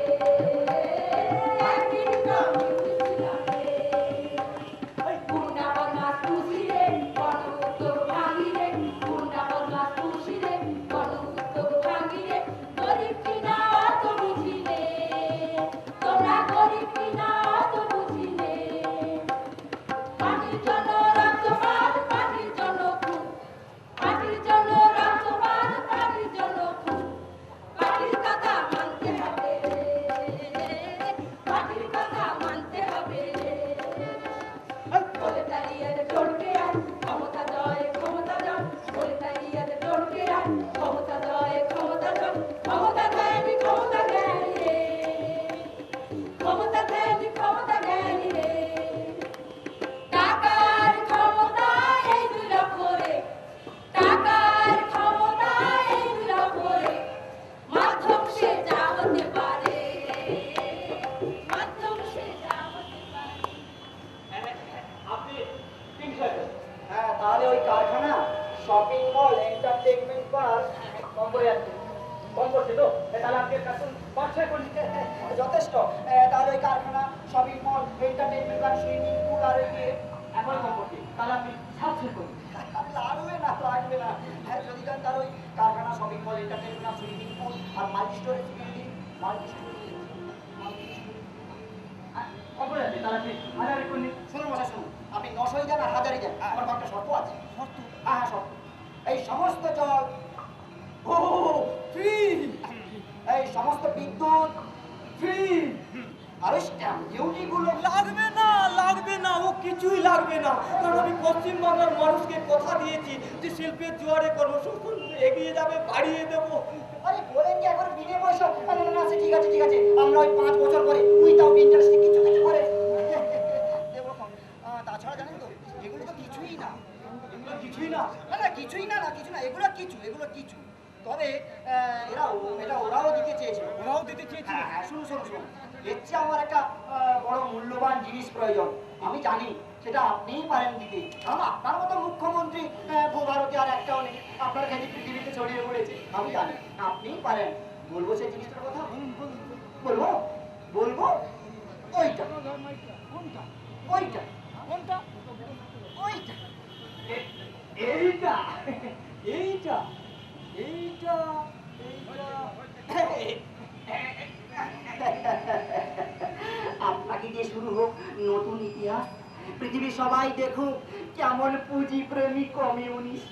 একদিন তো আমি মিছিলাম রে, গুন্ডা বদমাস খুশি রে, গণউত্তর ভাঙি রে, গুন্ডা বদমাস খুশি রে, গণউত্তর ভাঙি রে, গরিব কিনা অত বুঝিলে, তোমরা গরিব কিনা অত বুঝিলে, পার্টির জন্য রক্তপাত, পার্টির জন্য খুন, পার্টির জন্য রক্তপাত, পার্টির জন্য খুন, পার্টির কথা মানতে হবে, পার্টির কথা মানতে হবে, বলে দাঁড়িয়ে ডরকে আর ক্ষমতা জয়, ক্ষমতা জয়, বলে দাঁড়িয়ে ডরকে আর ক্ষমতা জয়, ক্ষমতা জয়, ক্ষমতা দেয়নি, ক্ষমতা জ্ঞানী রে, ক্ষমতা দেয়নি, ক্ষমতা জ্ঞানী রে, টাকার ক্ষমতা এই দুই লক্ষ রে, টাকার ক্ষমতা এই দুই লক্ষ রে, মাধ্যম সে যা হতে পারে, মাধ্যম সে যা হতে পারে। হ্যাঁ, তাহলে ওই কারখানা, শপিং মল, এন্টারটেইনমেন্ট পার্ক কম করে যাচ্ছে। কম করছে তো? তাহলে আজকে কার্টুন পাঁচ-ছয় কোটি যথেষ্ট। তাহলে ওই কারখানা, shopping mall, entertainment park, swimming pool আর গিয়ে এখন কম করছি। তাহলে আপনি 7-6 কোটি। লাগবে না, লাগবে না। হ্যাঁ, যদি যান তাহলে ওই কারখানা, shopping mall, entertainment, swimming pool আর multi storage building, multi storage কখন যাচ্ছে? তাহলে আপনি 1000 করুন। শুনুন মশাই, শুনুন, আপনি 900 দেন আর 1000 দেন, আমার একটা শর্ত আছে। শর্ত? হ্যাঁ হ্যাঁ, শর্ত। এই সমস্ত জল ফ্রি, এই সমস্ত বিদ্যুৎ ফ্রি, আর ওই স্ট্যাম্প ডিউটি গুলো লাগবে না, ও কিছুই লাগবে না। কারণ আমি পশ্চিমবাংলার মানুষকে কথা দিয়েছি যে শিল্পের জোয়ারে কর্মসংস্থান এগিয়ে যাবে, বাড়িয়ে দেবো। আরে বলেন যে একবার বিনে পয়সা, না না না, ঠিক আছে ঠিক আছে, আমরা ওই 5 বছর পরে উইথাউট ইন্টারেস্টে কিছু কিছু করে দেবো। তাছাড়া জানেন তো এগুলো তো কিছুই না, এগুলো কিছুই না, না না কিছুই না, না কিছু না, এগুলো কিছু। তবে ওরাও দিতে চেয়েছে। হ্যাঁ, শুনুন, এর চেয়ে আমার একটা বড় মূল্যবান জিনিস প্রয়োজন। আমি জানি সেটা আপনিই পারেন দিতে, কারণ আপনার মতো মুখ্যমন্ত্রী ভারতে আর একটাও নেই, আপনার খ্যাতি পৃথিবীতে ছড়িয়ে পড়েছে। আমি জানি আপনিই পারেন। বলবো সেই জিনিসটার কথা? বলবো ওইটা আপনাকে দিয়ে শুরু হোক নতুন ইতিহাস, পৃথিবীর সবাই দেখুক কেমন পুঁজি প্রেমী কমিউনিস্ট।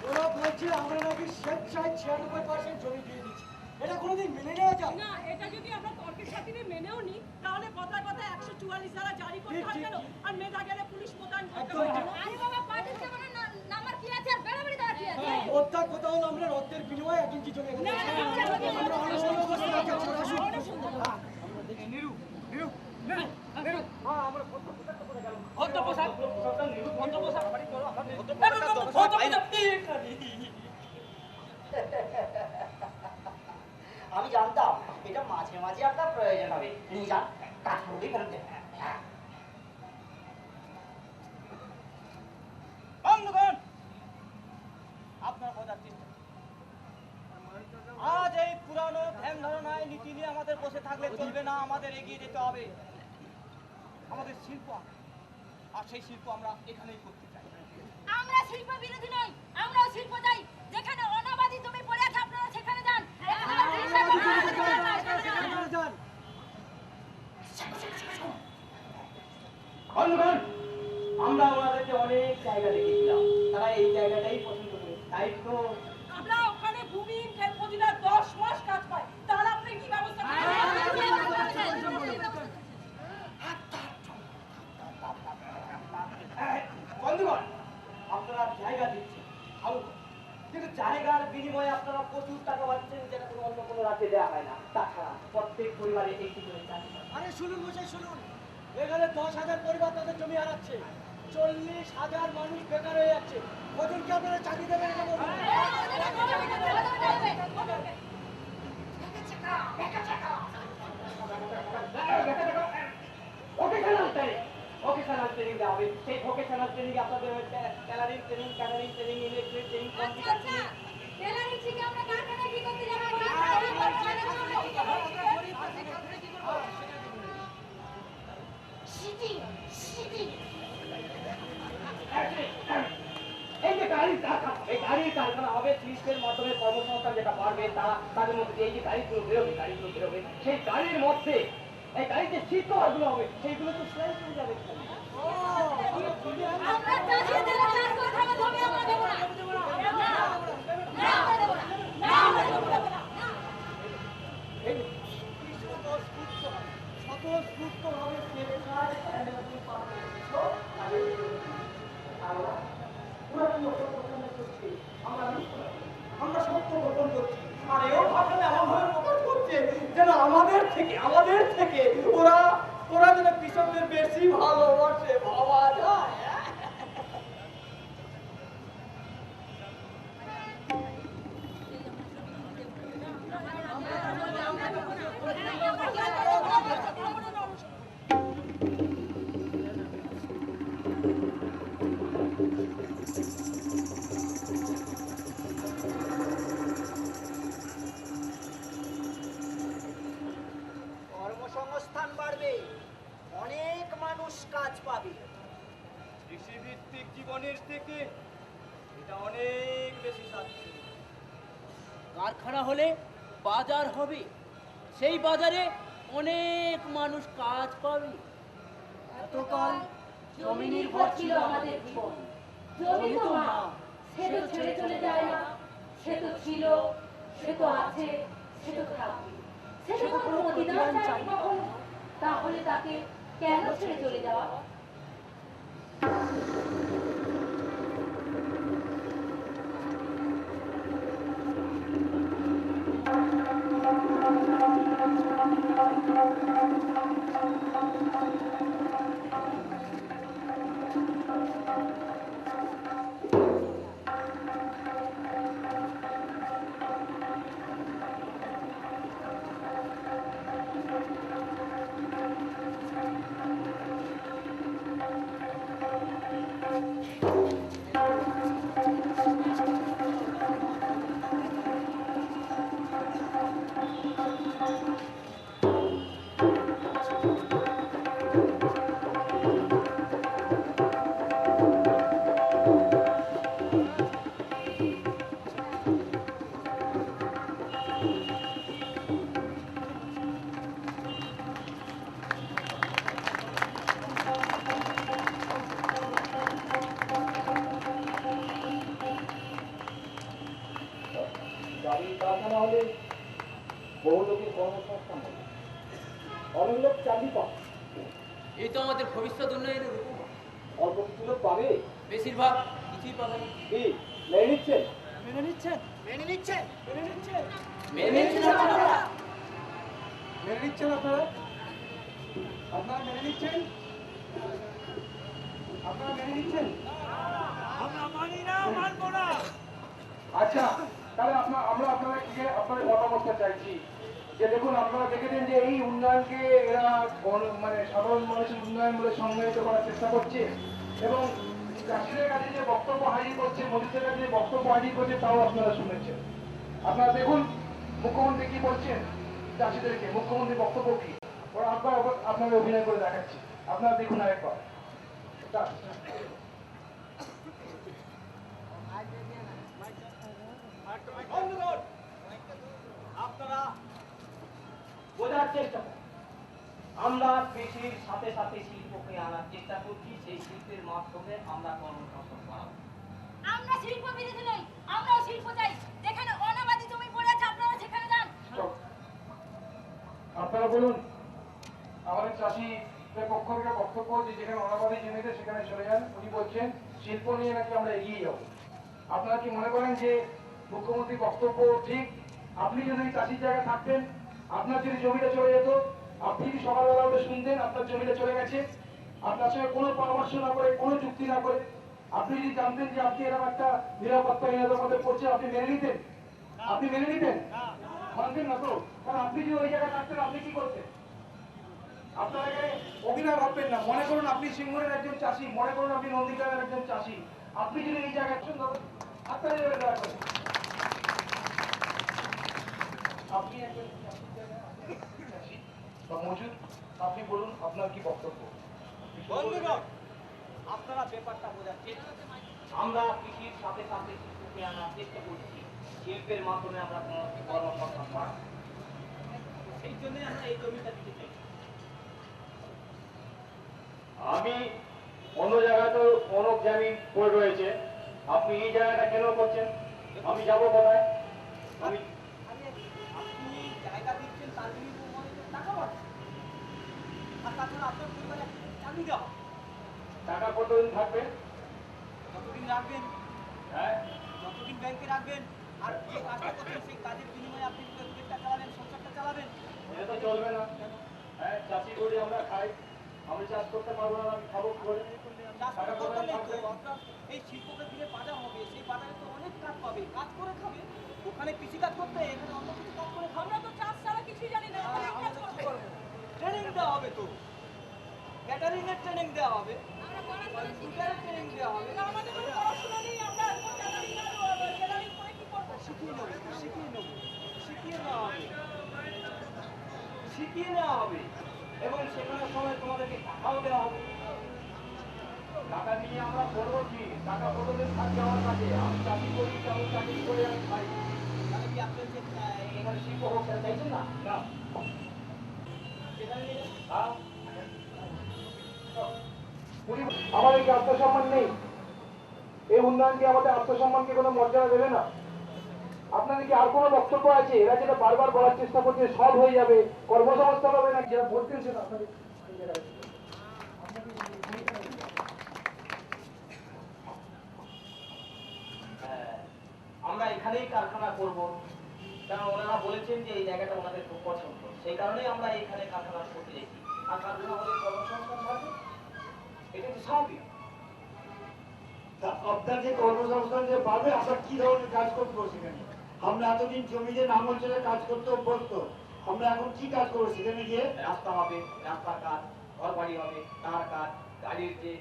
ওরা বলছে আমরা নাকি স্বেচ্ছায় 96% জমি দিয়ে দিচ্ছি। এটা কোনোদিন মেনে নেওয়া যায় না? এটা যদি আমরা তর্কের সাথে মেনেও নিই, তাহলে কথায় কথায় 144 ধারা জারি করতে হয় কেন? আর মেধা গেলে পুলিশ প্রধান করতে হয় কেন? আরে বাবা, পার্টির জীবনে নামার কি আছে আর বেড়াবেড়ি দেওয়ার কি আছে? অর্থাৎ কথা হলো আমরা রক্তের বিনিময়ে 1 ইঞ্চি জমি না, আমরা অনশন অবস্থায় আছি। আমি জানতাম এটা মাঝে মাঝে আপনার প্রয়োজন হবে। নিয়ে যান, কাজ করলেই ফেরত দেন। আপনার কথা চিন্তা, আজ এই পুরানো ধ্যান ধারণায় নীতি নিয়ে আমাদের বসে থাকলে চলবে না। আমাদের এগিয়ে যেতে হবে। আমাদের শিল্প আর সেই শিল্প আমরা এখানেই করতে চাই। আমরা শিল্প বিরোধী নই, আমরাও শিল্প চাই। যেখানে অনাবাদি জমি পড়ে আছে আপনারা সেখানে যান। আমরা ওনাদেরকে অনেক জায়গা দেখেছিলাম, তারা এই জায়গাটাই পছন্দ করে, তাই তো আমরা ওখানে ভূমিহীন খেতমজুররা 10 মাস কাজ পায়। তাহলে আপনি কি ব্যবস্থা বন্ধুগণ, আপনারা জায়গা দিচ্ছেন, কিন্তু জায়গার বিনিময়ে আপনারা প্রচুর টাকা পাচ্ছেন, যেটা কোনো অন্য কোনো রাজ্যে দেওয়া হয় না। তাছাড়া প্রত্যেক পরিবারে একটি করে চাকরি। আরে শুনুন মশাই, শুনুন, এখানে 10,000 পরিবার তাদের জমি হারাচ্ছে, 40,000 মানুষ বেকার হয়ে যাচ্ছে। কতজনকে আপনারা চাকরি দেবেন এটা বলুন? ভোকেশনাল ট্রেনিং দেওয়া হবে। সেই ভোকেশনাল ট্রেনিং আপনাদের tailoring training, catering training, electric training, computer training. Tailoring শিখে আমরা কারখানায় কি করতে যাব? এই যে গাড়ির কারখানা হবে, শিল্পের মাধ্যমে কর্মসংস্থান যেটা বাড়বে, তাদের মধ্যে এই যে গাড়িগুলো বেরোবে, সেই গাড়ির মধ্যে এই গাড়িতে শীত গুলো হবে, সেইগুলো তো সেল করে যাবে। আমরা চাষিদের চাষ করতে হবে, জমি আমরা দেব না। আমরা সত্য গঠন করছি, আর এও ভাষণে এমন ভাবে প্রকাশ করছে যেন আমাদের থেকে ওরা যেন কৃষকদের বেশি ভালোবাসে। ভাবা যায়? কর্মসংস্থান বাড়বে, অনেক মানুষ কাজ পাবে। কৃষিভিত্তিক জীবনের থেকে এটা অনেক বেশি সাশ্রয়ী। কারখানা হলে বাজার হবে, সেই বাজারে অনেক মানুষ কাজ পাবে। এতকাল জমি নির্ভর ছিল আমাদের জীবন। জমি তো মা, সে তো ছেড়ে চলে যায় না। সে তো ছিল, সে তো আছে, সে তো থাকবে। সে যখন প্রতিদান চায়নি কখনো, তাহলে তাকে কেন ছেড়ে চলে যাওয়া? গাড়ির কারখানা হলে বহু লোকের কর্মসংস্থান হবে, অনেক লোক চাকরি পাবে। এই তো আমাদের ভবিষ্যৎ উন্নয়নের উপমা। অল্প কিছু লোক পাবে, বেশিরভাগ কিছুই পাবে না। কি মেনে নিচ্ছেন? মেনে নিচ্ছেন? মেনে নিচ্ছেন? মেনে নিচ্ছেন? মেনে নিচ্ছেন আপনারা? মেনে নিচ্ছেন আপনারা? আপনারা মেনে নিচ্ছেন? আপনারা মেনে নিচ্ছেন? আমরা মানি না, মানবো না। আচ্ছা, তাহলে আমরা আপনাদের থেকে আপনাদের মতামতটা চাইছি যে দেখুন, আপনারা দেখেছেন যে এই উন্নয়নকে এরা মানে সাধারণ মানুষের উন্নয়ন বলে সংজ্ঞায়িত করার চেষ্টা করছে এবং চাষিদের কাছে যে বক্তব্য হাজির করছে, মজুদের কাছে যে বক্তব্য হাজির করছে তাও আপনারা শুনেছেন। আপনারা দেখুন মুখ্যমন্ত্রী কি বলছেন চাষিদেরকে, মুখ্যমন্ত্রী বক্তব্য কি, ওরা আপনাদের অভিনয় করে দেখাচ্ছে। আপনারা দেখুন আরেকবার। বন্ধুগণ, আপনারা বোঝার চেষ্টা করুন, আমরা কৃষির সাথে সাথে শিল্পকে আনার চেষ্টা করছি। সেই শিল্পের মাধ্যমে আমরা কর্মসংস্থান বাড়াবো। আমরা শিল্প বিরোধী নই, আমরাও শিল্প চাই। যেখানে অনাবাদি জমি পড়ে আছে আপনারা সেখানে যান। আপনারা বলুন, আমাদের চাষিদের পক্ষ থেকে বক্তব্য যে যেখানে অনাবাদী জমিতে সেখানে চলে যান। উনি বলছেন শিল্প নিয়ে নাকি আমরা এগিয়ে যাব। আপনারা কি মনে করেন যে মুখ্যমন্ত্রী বক্তব্য ঠিক? আপনি যদি চাষির জায়গায় থাকতেন, আপনার যদি জমিটা চলে যেত, আপনি যদি সকালবেলা উঠে শুনতেন আপনার জমিটা চলে গেছে, আপনার সঙ্গে কোনো পরামর্শ না করে, কোনো যুক্তি না করে, আপনি যদি জানতেন যে আপনি এরকম একটা নিরাপত্তাহীনতার মধ্যে পড়ছে, আপনি মেনে নিতেন? আপনি মেনে নিতেন? মানতেন না তো? কারণ আপনি যদি ওই জায়গায় থাকতেন, আপনি কি করতেন? আপনার এখানে অভিনয় ভাববেন না। মনে করুন আপনি সিঙ্গুরের একজন চাষি, মনে করুন আপনি নন্দীগ্রামের একজন চাষি, আপনি যদি এই জায়গায় সুন্দর আপনার দয়া করেন, আপনি একজন চাষি বা মজুদ, আপনি বলুন আপনার কি বক্তব্য? বন্ধুগণ, আপনারা ব্যাপারটা বোঝার চেষ্টা করুন। আমরা কৃষির সাথে সাথে শিল্পকে আনার চেষ্টা করছি। শিল্পের মাধ্যমে আমরা কর্মসংস্থান বাড়াবো। সেই জন্য আমরা এই জমিটা দিতে চাই। আমি অন্য জায়গায় তো অনেক জমি পড়ে রয়েছে, আপনি এই জায়গাটা কেন করছেন? আমি যাবো কোথায়? আমি আপনি জায়গা দিচ্ছেন, তার বিনিময়ে টাকা পাচ্ছেন, আর তাছাড়া আপনার পরিবারে চাকরি দেওয়া। টাকা কতদিন থাকবে? যতদিন রাখবেন, হ্যাঁ, যতদিন ব্যাংকে রাখবেন, আর যে কাজটা করছেন সেই কাজের বিনিময়ে আপনি পেটটা চালাবেন, সংসারটা চালাবেন। এটা তো চলবে না। হ্যাঁ, চাষি করি আমরা, খাই, আমি চাষ করতে পারবো না, আমি খাবো কি করে? চাষ টাকা করতে কোথায় নেই তো, থাকবে? আপনার এই শিল্পকে দিলে বাজার হবে, সেই বাজারে তো অনেক কাজ পাবে, কাজ করে খাবে। ওখানে কৃষি কাজ করতে, এখানে অন্য কিছু কাজ করে খাবে। আমরা তো চাষ ছাড়া কিছুই জানি না, আমরা এই কাজ করতে। ট্রেনিং দেওয়া হবে তো, ক্যাটারিং এর ট্রেনিং দেওয়া হবে, আমরা পড়াশোনা শিখি। কম্পিউটারের ট্রেনিং দেওয়া হবে। আমাদের কোনো পড়াশোনা নেই, আমরা টেলারিং করে কি করবো? শিখিয়ে নেবো, শিখিয়ে নেবো, শিখিয়ে নেওয়া হবে, শিখিয়ে নেওয়া হবে, এবং শেখানোর সময় তোমাদেরকে টাকাও দেওয়া হবে। টাকা নিয়ে আমরা করবো কি? টাকা কতদিন থাকবে আমার কাছে? আমি চাকরি করি, আমি চাকরি করে আমি খাই। তাহলে কি আপনার যে এখানে শিল্প হোক সেটা চাইছেন না? না, সেখানে নিয়ে যান। হ্যাঁ, আমাদের কি আত্মসম্মান নেই? এই উন্নয়ন কি আমাদের আত্মসম্মানকে কোনো মর্যাদা দেবে না? আপনাদের কি আর কোনো বক্তব্য আছে? এরা যেটা বারবার বলার চেষ্টা করছে সব হয়ে যাবে, কর্মসংস্থান হবে না, যারা বলতেন সেটা আপনাদের আমরা এখানেই কারখানা করব, কারণ ওনারা বলেছেন যে এই জায়গাটা ওনাদের খুব পছন্দ, সেই কারণেই আমরা এখানে কারখানা করতে এসেছি। আর কারখানা হলে কর্মসংস্থান হবে, এটা তো স্বাভাবিক। আপনার যে কর্মসংস্থান যে পাবে, আমরা কি ধরনের কাজ করবো সেখানে? আমরা এতদিন জমিতে নাম অঞ্চলে কাজ করতে অভ্যস্ত, আমরা এখন কি কাজ করবো সেখানে গিয়ে? রাস্তা হবে, রাস্তার কাজ, ঘর বাড়ি হবে, তার কাজ, গাড়ির যে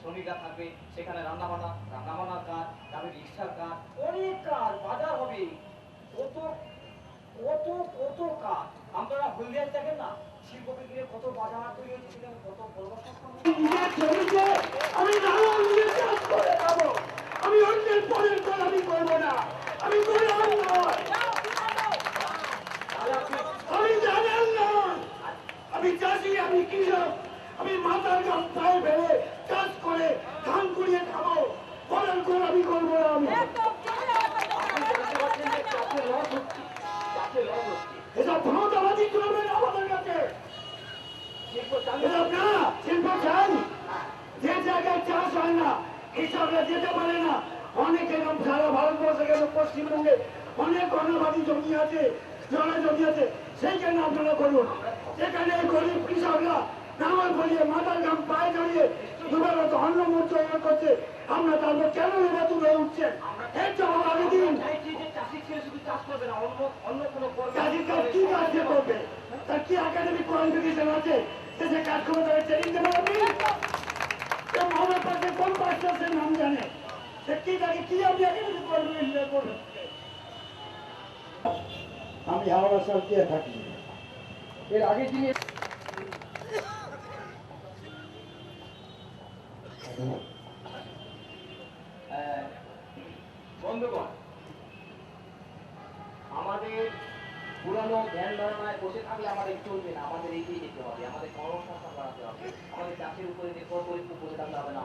শ্রমিকরা থাকবে সেখানে রান্নাবান্নার কাজ, তারপরে রিক্সার কাজ, অনেক কাজ, বাজার হবে, কত কত কত কাজ। আপনারা হলদিয়ায় দেখেন না, শিল্পকে ঘিরে কত বাজার তৈরি হয়েছে, সেখানে কত কর্মসংস্থান। আমি কাজ করে খাবো, আমি অন্যের পরের কাজ আমি করবো না, আমি গোলাম নয়, আমি জানেন নয়, আমি চাষি, আমি কৃষক, আমি মাথার গাম পায়ে ফেলে চাষ করে ধান কুড়িয়ে খাবো, পরের করে আমি করবো না। আমি এসব ভাঁওতাবাজি চলবে না আমাদের কাছে। এসব না, শিল্প চাই, যে জায়গায় চাষ হয় না কৃষকরা যেতে পারে না, অনেক এরকম সারা ভারতবর্ষে গেল, পশ্চিমবঙ্গে অনেক অনাবাদী জমি আছে, জলা জমি আছে, সেইখানে আপনারা করুন। সেখানে গরিব কৃষকরা নামাজ পড়িয়ে মাথার গাম পায়ে জড়িয়ে দুবার অন্ন মূর্ত করছে, আমরা তারপর কেন এরা তুলে উঠছেন? এর জবাব আগে দিন। চাষির কাজ কি কাজ করবে? তার কি একাডেমিক কোয়ালিফিকেশন আছে? সে কাজ করে তাকে ট্রেনিং দেবেন আপনি? মহামের পাশে কোন পার্সের নাম জানে? সে কি তাকে কি আপনি একাডেমিক কোয়ালিফিকেশন করবেন? আমি হাওড়া সার্কিয়ে থাকি। এর আগে যিনি বন্ধুগণ, আমাদের পুরানো ধ্যান ধারণায় বসে থাকলে আমাদের চলবে না, আমাদের এগিয়ে যেতে হবে, আমাদের কর্মসংস্থান বাড়াতে হবে, আমাদের চাষের উপরে নির্ভর করে বসে থাকতে হবে না,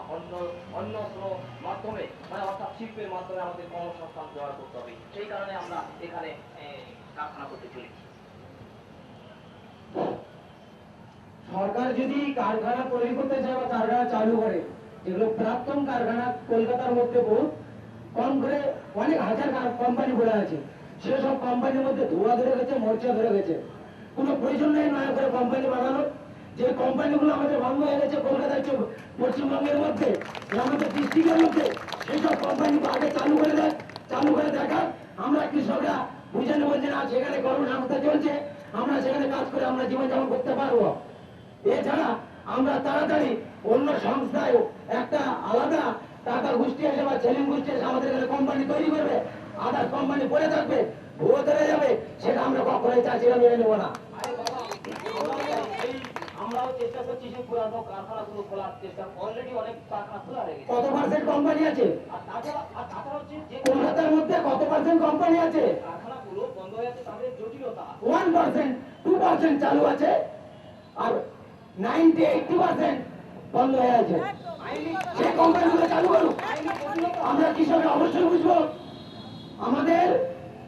অন্য কোনো মাধ্যমে, মানে অর্থাৎ শিল্পের মাধ্যমে আমাদের কর্মসংস্থান জোগাড় করতে হবে। সেই কারণে আমরা এখানে কারখানা করতে চলেছি। সরকার যদি কারখানা তৈরি করতে চায় বা কারখানা চালু করে, যেগুলো প্রাক্তন কারখানা কলকাতার মধ্যে বহু কম করে অনেক হাজার কোম্পানি বলে আছে, সেসব কোম্পানির মধ্যে ধোঁয়া ধরে গেছে, মরচা ধরে গেছে। কোনো প্রয়োজন নেই নয়া করে কোম্পানি বানানোর। যে কোম্পানিগুলো আমাদের বন্ধ হয়ে গেছে কলকাতার পশ্চিমবঙ্গের মধ্যে, আমাদের ডিস্ট্রিক্টের মধ্যে, সেইসব কোম্পানি আগে চালু করে দেয়, চালু করে দেখা। আমরা কৃষকরা বুঝানো বলছে না, সেখানে কর্মসংস্থান চলছে, আমরা সেখানে কাজ করে আমরা জীবনযাপন করতে পারবো। এছাড়া আমরা তাড়াতাড়ি অন্য সংস্থায় একটা আলাদা টাকা গোষ্ঠী এসে বা ছেলেন গোষ্ঠী এসে আমাদের এখানে কোম্পানি তৈরি করবে, আদার্স কোম্পানি পড়ে থাকবে, ভুয়ো ধরে যাবে, সেটা আমরা কখনোই চাষিরা মেনে নেবো না। আমরাও চেষ্টা করছি যে পুরানো কারখানাগুলো খোলার চেষ্টা, অলরেডি অনেক কারখানা খোলা হয়ে গেছে। কত পার্সেন্ট কোম্পানি আছে আর তাছাড়া হচ্ছে যে কলকাতার মধ্যে? কত পার্সেন্ট কোম্পানি আছে? কারখানাগুলো বন্ধ হয়ে আছে, তাদের জটিলতা 1%, 2% চালু আছে, আর 90-80% বন্ধ হয়ে আছে। সেই কোম্পানিগুলো চালু করুক, আমরা কৃষকরা অবশ্যই বুঝবো। আমাদের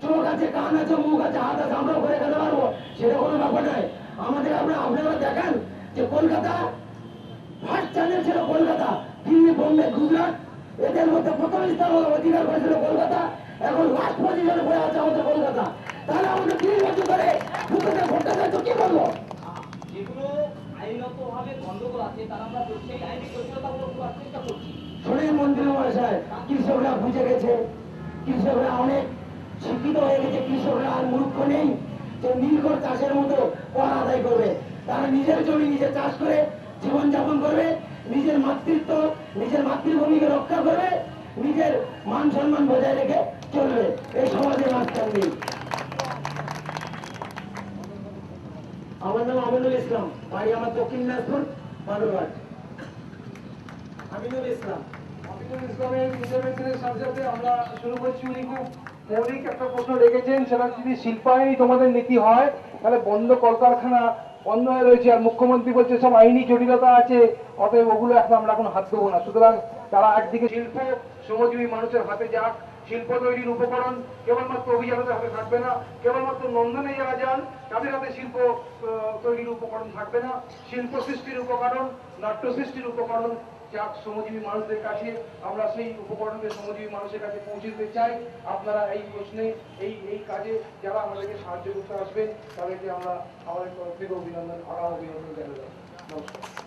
চোখ আছে, কান আছে, মুখ আছে, হাত আছে, আমরা করে খেতে পারবো, সেটা কোনো ব্যাপার নয়। আমাদের আপনারা দেখেন যে কলকাতা ফার্স্ট চ্যানেল ছিল কলকাতা, দিল্লি, বোম্বে, গুজরাট, এদের মধ্যে প্রথম স্থান অধিকার করেছিল কলকাতা, এখন লাস্ট পজিশনে পড়ে আছে আমাদের কলকাতা। তাহলে আমাদের 3 বছর ধরে ভোটটা তো কি করবো? যেগুলো আইনত ভাবে গন্ডগোল আছে, তারা আমরা সেই আইনি জটিলতাগুলো খোলার চেষ্টা করছি। শোনেন মন্ত্রী মহাশয়, কৃষকরা বুঝে গেছে, কৃষকরা অনেক শিক্ষিত হয়ে গেছে, কৃষকরা আর মূর্খ নেই যে নীলকর চাষের মতো কর আদায় করবে। তারা নিজের জমি নিজে চাষ করে জীবনযাপন করবে, নিজের মাতৃত্ব, নিজের মাতৃভূমিকে রক্ষা করবে, নিজের মান সম্মান বজায় রেখে চলবে। এই সমাজে মাঝখান নেই। আমার নাম আমিনুল ইসলাম, বাড়ি আমার দক্ষিণ দিনাজপুর, বালুরঘাট। আমিনুল ইসলাম। আমিনুল ইসলামের ইন্টারভেনশনের সাথে সাথে আমরা শুরু করছি। উনি খুব মৌলিক একটা প্রশ্ন রেখেছেন, সেটা যদি শিল্পায়নই তোমাদের নীতি হয়, তাহলে বন্ধ কলকারখানা বন্ধ হয়ে রয়েছে, আর মুখ্যমন্ত্রী বলছে সব আইনি জটিলতা আছে, অতএব ওগুলো আমরা এখন হাত দেবো না। সুতরাং তারা একদিকে শিল্প শ্রমজীবী মানুষের হাতে যাক, শিল্প তৈরির উপকরণ কেবলমাত্র অভিজাতদের হাতে থাকবে না, কেবলমাত্র নন্দনে যারা যান তাদের হাতে শিল্প তৈরির উপকরণ থাকবে না। শিল্প সৃষ্টির উপকরণ, নাট্য সৃষ্টির উপকরণ যাক শ্রমজীবী মানুষদের কাছে, আমরা সেই উপকরণকে শ্রমজীবী মানুষের কাছে পৌঁছে দিতে চাই। আপনারা এই প্রশ্নে এই কাজে যারা আমাদেরকে সাহায্য করতে আসবেন তাদেরকে আমরা আমাদের তরফ থেকে অভিনন্দন, আগাম অভিনন্দন জানাই। নমস্কার।